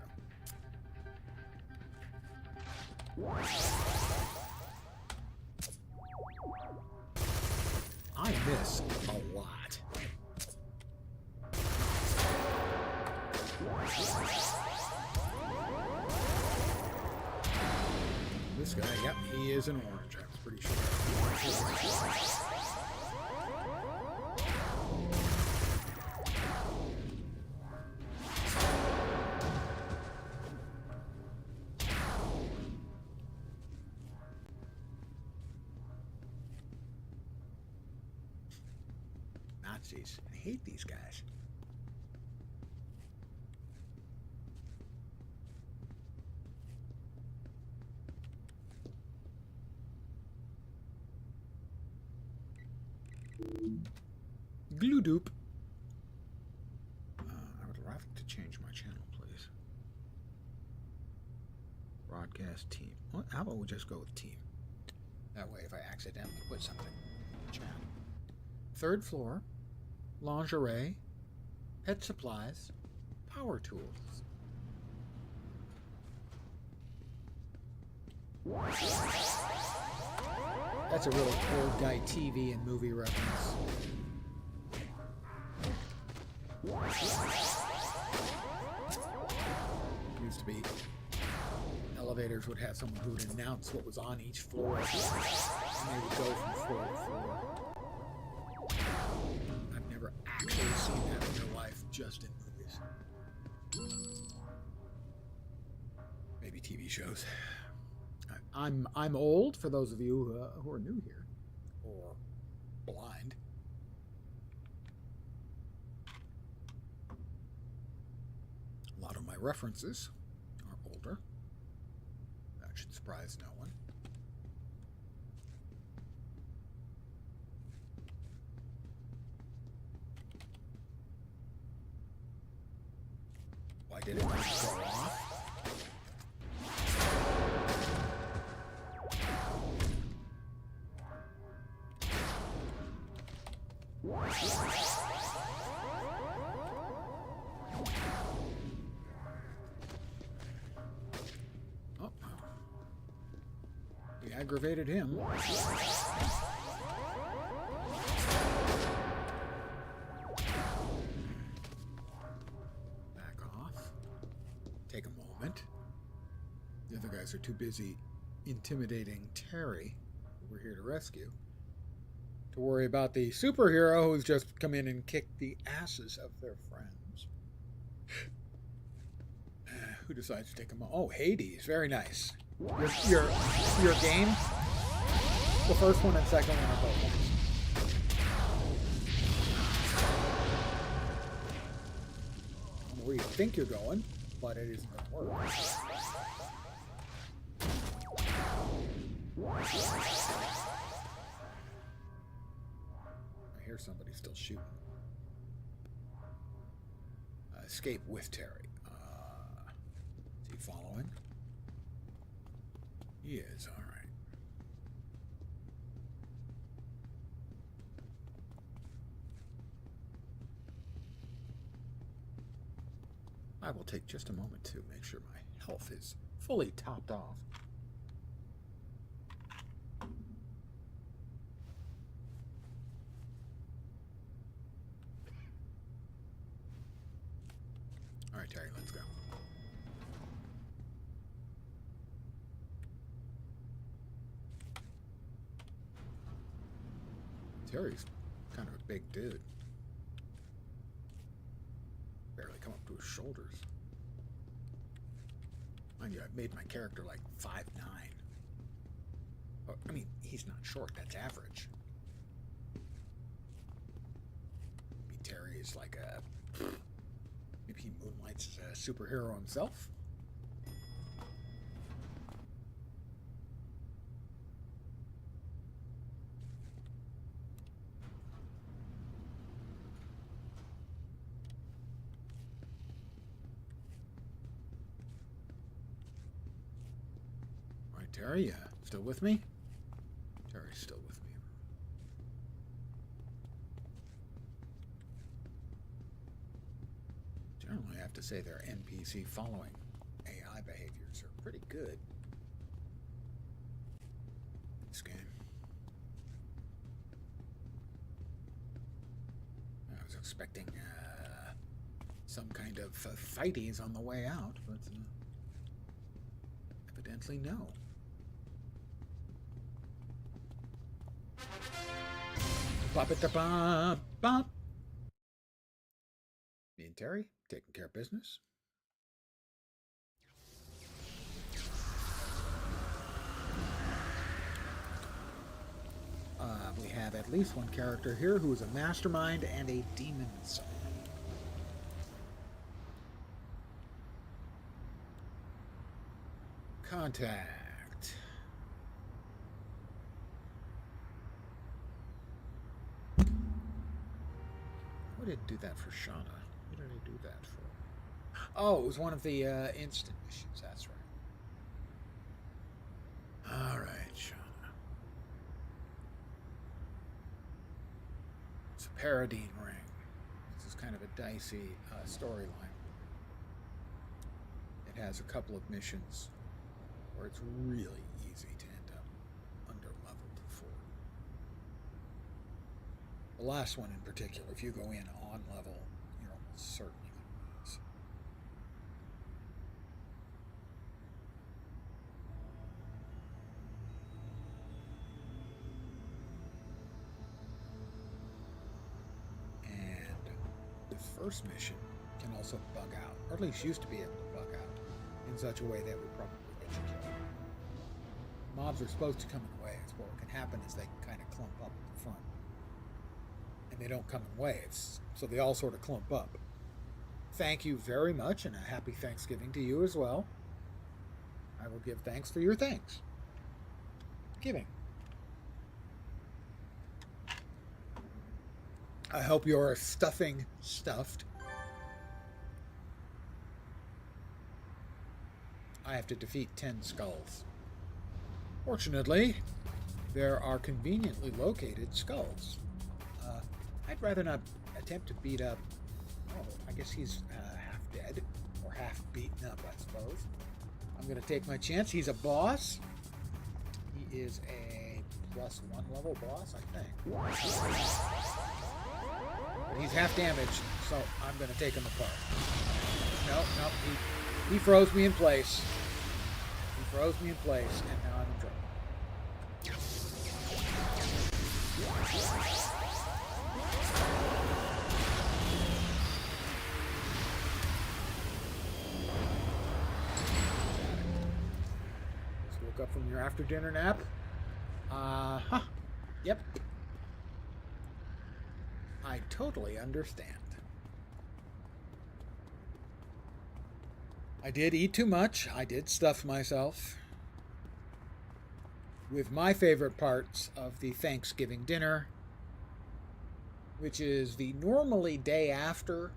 A: I miss a lot. This guy, yep, he is an orange, I was pretty sure. Nazis. I hate these guys. Glue dupe. I would like to change my channel, please. Broadcast team. What? How about we just go with team? That way, if I accidentally put something in the chat. Third floor. Lingerie. Pet supplies. Power tools. That's a really old guy TV and movie reference. Used to be elevators would have someone who would announce what was on each floor, and they would go from floor to floor. I've never actually seen that in real life, just in movies. Maybe TV shows. I'm old, for those of you who are new here, or blind. A lot of my references are older. That should surprise no one. Why did it not go off? Oh. We aggravated him. Back off. Take a moment. The other guys are too busy intimidating Terry, who we're here to rescue, to worry about the superhero who's just come in and kicked the asses of their friends. Who decides to take them? Oh, Hades. Very nice. Your game, the first one and second one are both nice. I don't know where you think you're going, but it isn't going to work. I hear somebody still shooting. Escape with Terry. Is he following? He is, all right. I will take just a moment to make sure my health is fully topped off. All right, Terry, let's go. Terry's kind of a big dude. Barely come up to his shoulders. Mind you, I've made my character like 5'9". Oh, I mean, he's not short, that's average. Maybe Terry is like a... Maybe he moonlights as a superhero himself. All right, Terry, still with me? Terry's still with me. Generally, I have to say their NPC following AI behaviors are pretty good. This game. I was expecting some kind of fighties on the way out, but evidently no. Bop-it-da-bop-bop. Me and Terry taking care of business. We have at least one character here who is a mastermind and a demon soul. Contact. Who did do that for Shauna? Who did I do that for? Oh, it was one of the instant missions. That's right. All right, Shauna. It's a Paradine ring. This is kind of a dicey storyline. It has a couple of missions where it's really easy to end up under-leveled for. The last one in particular, if you go in on level, Certainly was. And the first mission can also bug out, or at least used to be able to bug out, in such a way that would probably get you killed. Mobs are supposed to come in waves, but what can happen is they kind of clump up at the front. And they don't come in waves, so they all sort of clump up. Thank you very much, and a happy Thanksgiving to you as well. I will give thanks for your thanks. Giving. I hope your stuffing stuffed. I have to defeat 10 skulls. Fortunately, there are conveniently located skulls. I'd rather not attempt to beat up... Oh, I guess he's half dead, or half beaten up, I suppose. I'm going to take my chance. He's a boss. He is a +1 level boss, I think. But he's half damaged, so I'm going to take him apart. No, he froze me in place. He froze me in place, and now I'm in trouble. Just woke up from your after dinner nap. Yep. I totally understand. I did eat too much. I did stuff myself with my favorite parts of the Thanksgiving dinner, which is the normally day after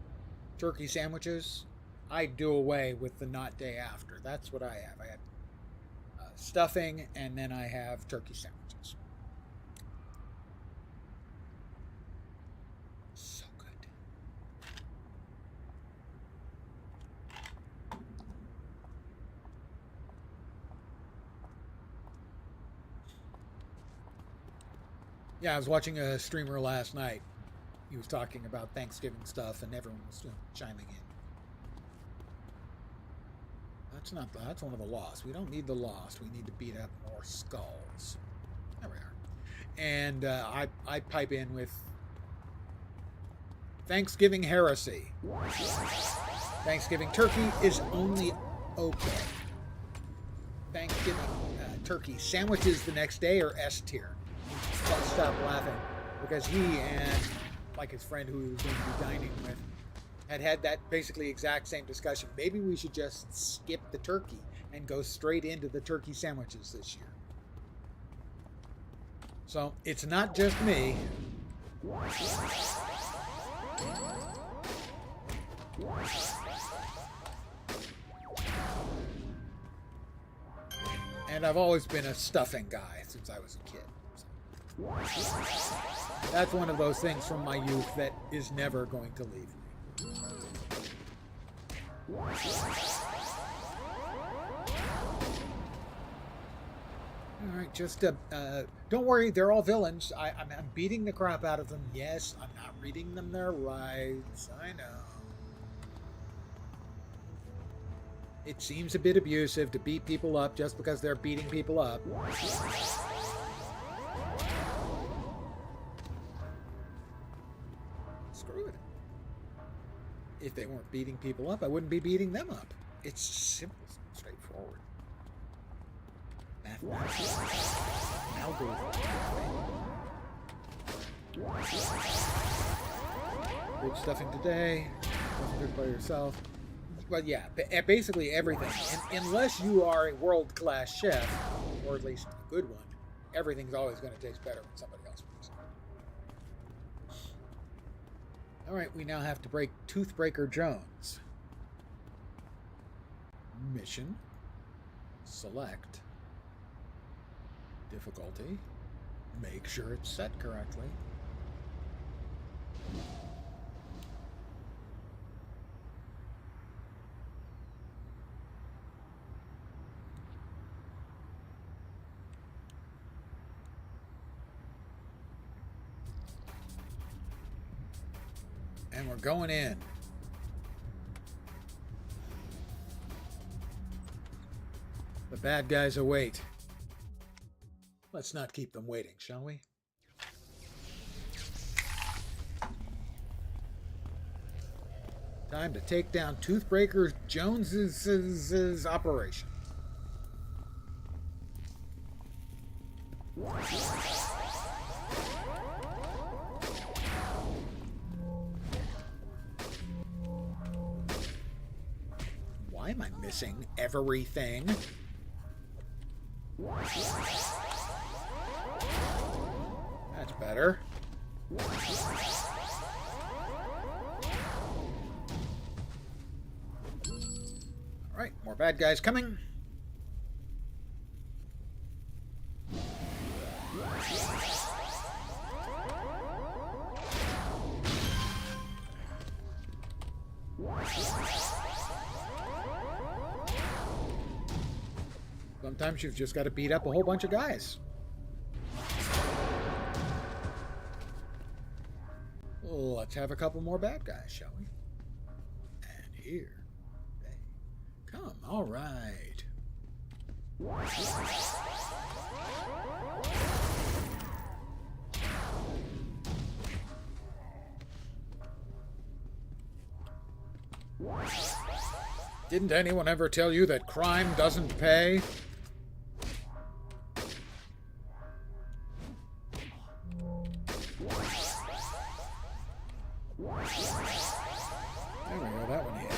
A: turkey sandwiches. I do away with the not day after. That's what I have. I have stuffing, and then I have turkey sandwiches. So good. Yeah, I was watching a streamer last night. He was talking about Thanksgiving stuff, and everyone was chiming in. That's one of the lost. We don't need the lost. We need to beat up more skulls. There we are. And I pipe in with Thanksgiving heresy. Thanksgiving turkey is only okay. Thanksgiving turkey sandwiches the next day are S tier. Stop laughing, because he and like his friend who he was going to be dining with had that basically exact same discussion. Maybe we should just skip the turkey and go straight into the turkey sandwiches this year. So it's not just me. And I've always been a stuffing guy since I was a kid. That's one of those things from my youth that is never going to leave me. Alright, just don't worry, they're all villains. I'm beating the crap out of them. Yes, I'm not reading them their rights. I know. It seems a bit abusive to beat people up just because they're beating people up. Screw it. If they weren't beating people up, I wouldn't be beating them up. It's simple, straightforward. Mathematics. Algorithm. Big stuffing today. Wasn't good by yourself. But yeah, basically everything. Unless you are a world-class chef, or at least a good one, everything's always going to taste better when somebody else makes it. Alright, we now have to break Toothbreaker Jones. Mission. Select. Difficulty. Make sure it's set correctly. And we're going in. The bad guys await. Let's not keep them waiting, shall we? Time to take down Toothbreaker Jones's operation. Why am I missing everything? That's better. Alright, more bad guys coming. Sometimes you've just got to beat up a whole bunch of guys. Let's have a couple more bad guys, shall we? And here they come. All right. Didn't anyone ever tell you that crime doesn't pay? There we go, that one hit.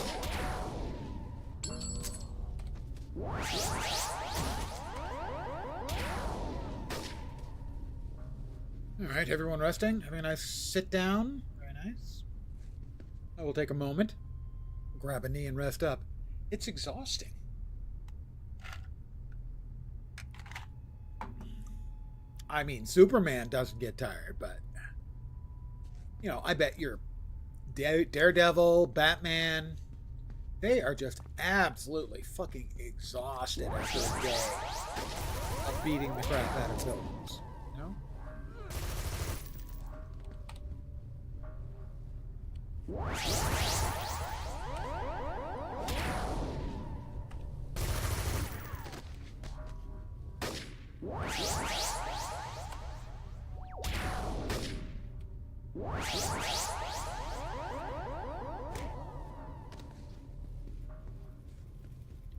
A: Alright, everyone resting? Having a nice sit down? Very nice. I will take a moment, grab a knee and rest up. It's exhausting. I mean, Superman doesn't get tired, but, you know, I bet your Daredevil, Batman, they are just absolutely fucking exhausted after a day of beating the crap out of villains. You know?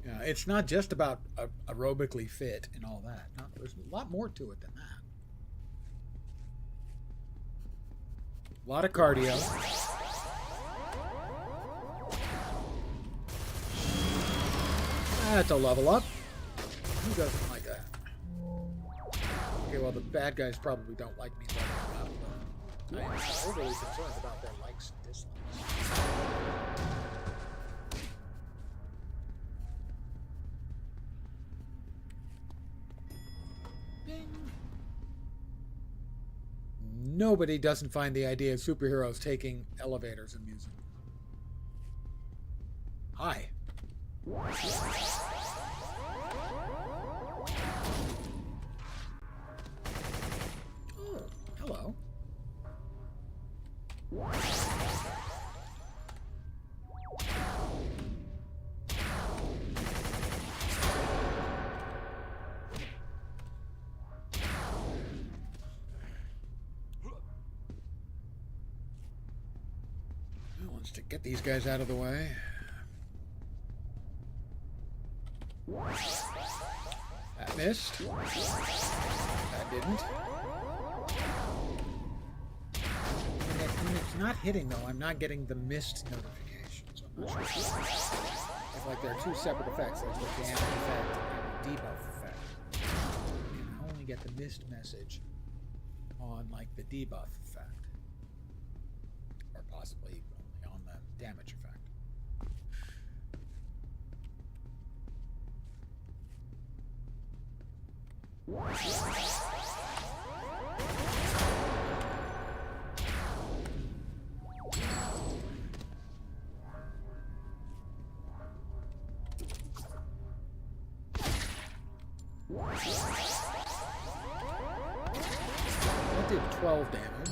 A: Yeah, it's not just about aerobically fit and all that. No, there's a lot more to it than that. A lot of cardio. That's a level up. Who doesn't like that? Okay, well, the bad guys probably don't like me leveling up. I am overly concerned about their likes and dislikes. Bing. Nobody doesn't find the idea of superheroes taking elevators amusing. Hi. Oh, hello. Well, let's get these guys out of the way. That missed. That didn't. When it's not hitting, though, I'm not getting the missed notifications. I'm not sure. It's like there are two separate effects. There's the damage effect and the debuff effect. And I only get the missed message on, like, the debuff effect. Or possibly only on the damage effect. That did 12 damage.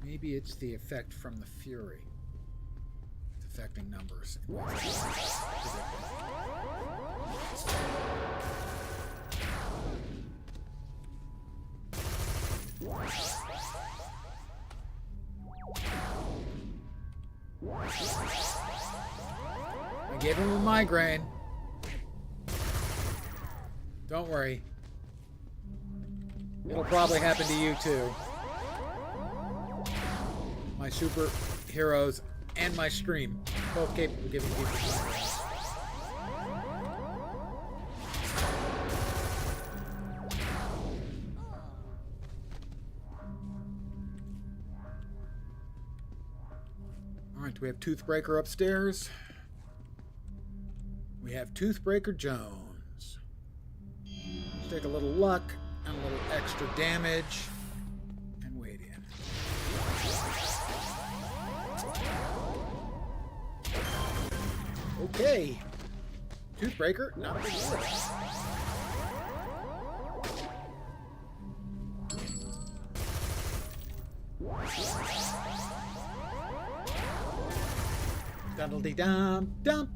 A: Maybe it's the effect from the Fury. It's affecting numbers. I gave him a migraine. Don't worry. It'll probably happen to you too. My superheroes and my stream, both capable of giving people migraines. Alright, we have Toothbreaker upstairs. We have Toothbreaker Jones. Let's take a little luck and a little extra damage and wait in. Okay. Toothbreaker, not a big deal. Duddle-dee-dum-dump.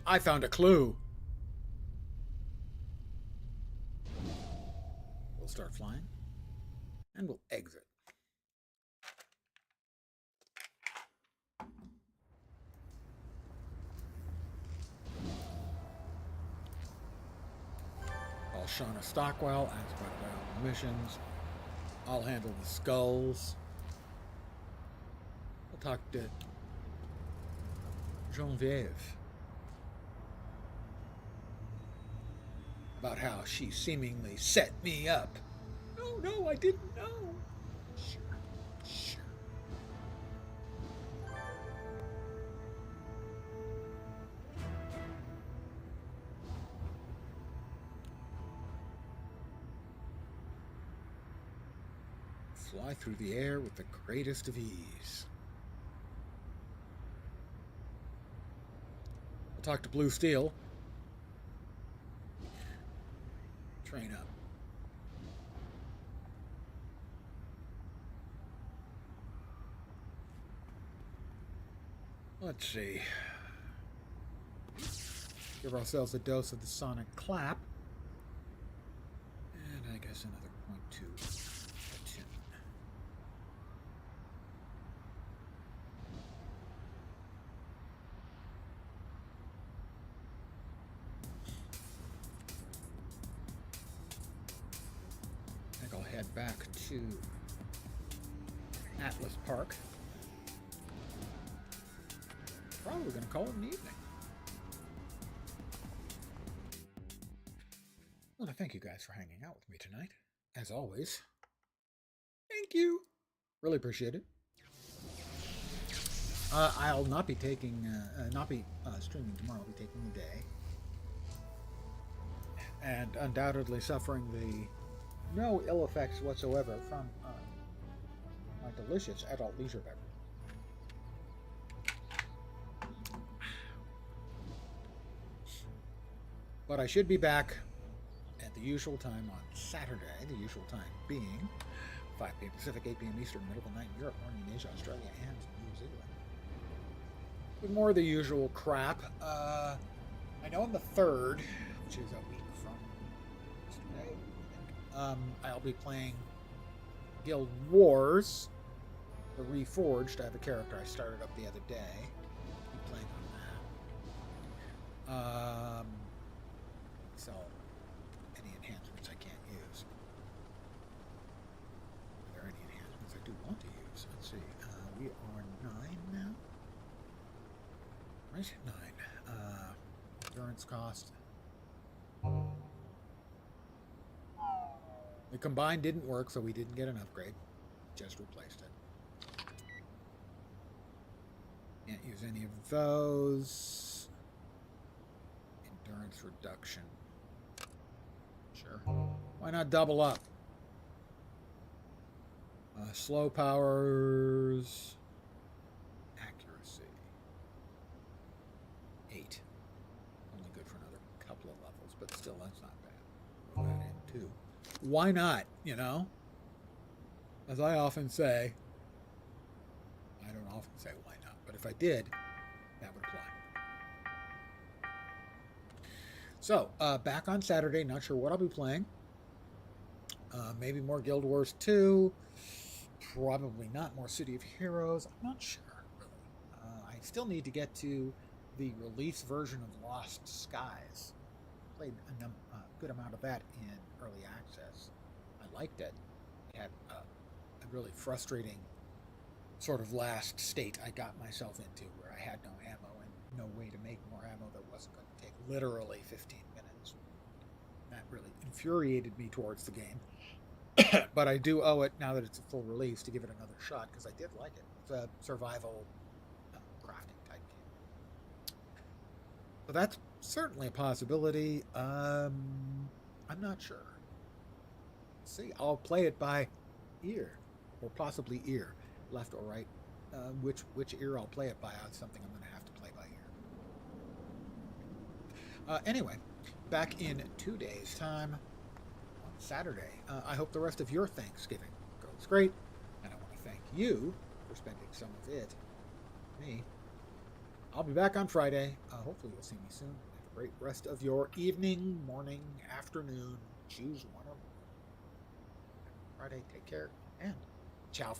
A: I found a clue. We'll start flying and we'll exit. Call Shauna Stockwell, ask about missions. I'll handle the skulls. We'll talk to Genevieve about how she seemingly set me up. No, I didn't know. Sure. Fly through the air with the greatest of ease. We'll talk to Blue Steel. Train up. Let's see. Give ourselves a dose of the sonic clap. And I guess another .2 attune. I think I'll head back to Atlas Park. Probably going to call it an evening. Well, thank you guys for hanging out with me tonight. As always, thank you. Really appreciate it. I'll not be taking, streaming tomorrow. I'll be taking the day, and undoubtedly suffering no ill effects whatsoever from my delicious adult leisure beverage. But I should be back at the usual time on Saturday, the usual time being 5 p.m. Pacific, 8 p.m. Eastern, middle of the night in Europe, morning in Asia, Australia, and New Zealand. With more of the usual crap. I know on the 3rd, which is a week from yesterday, I think, I'll be playing Guild Wars, the Reforged. I have a character I started up the other day. I'll be playing on that. So, any enhancements I can't use. Are there any enhancements I do want to use? Let's see. We are 9 now. Right? 9. Endurance cost. The combine didn't work, so we didn't get an upgrade. Just replaced it. Can't use any of those. Endurance reduction. Sure. Why not double up? Slow powers. Accuracy. 8. Only good for another couple of levels, but still, that's not bad. Throw that in too. why not, you know? As I often say, I don't often say why not, but if I did, that would apply. So, back on Saturday, not sure what I'll be playing. Maybe more Guild Wars 2. Probably not more City of Heroes. I'm not sure, really. I still need to get to the release version of Lost Skies. Played a good amount of that in early access. I liked it. It had a really frustrating sort of last state I got myself into where I had no ammo and no way to make more ammo that wasn't going to take literally 15 minutes. That really infuriated me towards the game. But I do owe it, now that it's a full release, to give it another shot because I did like it. It's a survival crafting type game. So that's certainly a possibility. I'm not sure. See, I'll play it by ear, or possibly ear, left or right. Which ear I'll play it by is something I'm going to have to play by ear. Anyway, back in 2 days' time, on Saturday. I hope the rest of your Thanksgiving goes great, and I want to thank you for spending some of it with me. I'll be back on Friday. Hopefully you'll see me soon. Have a great rest of your evening, morning, afternoon. Choose one of them. Friday, take care, and ciao.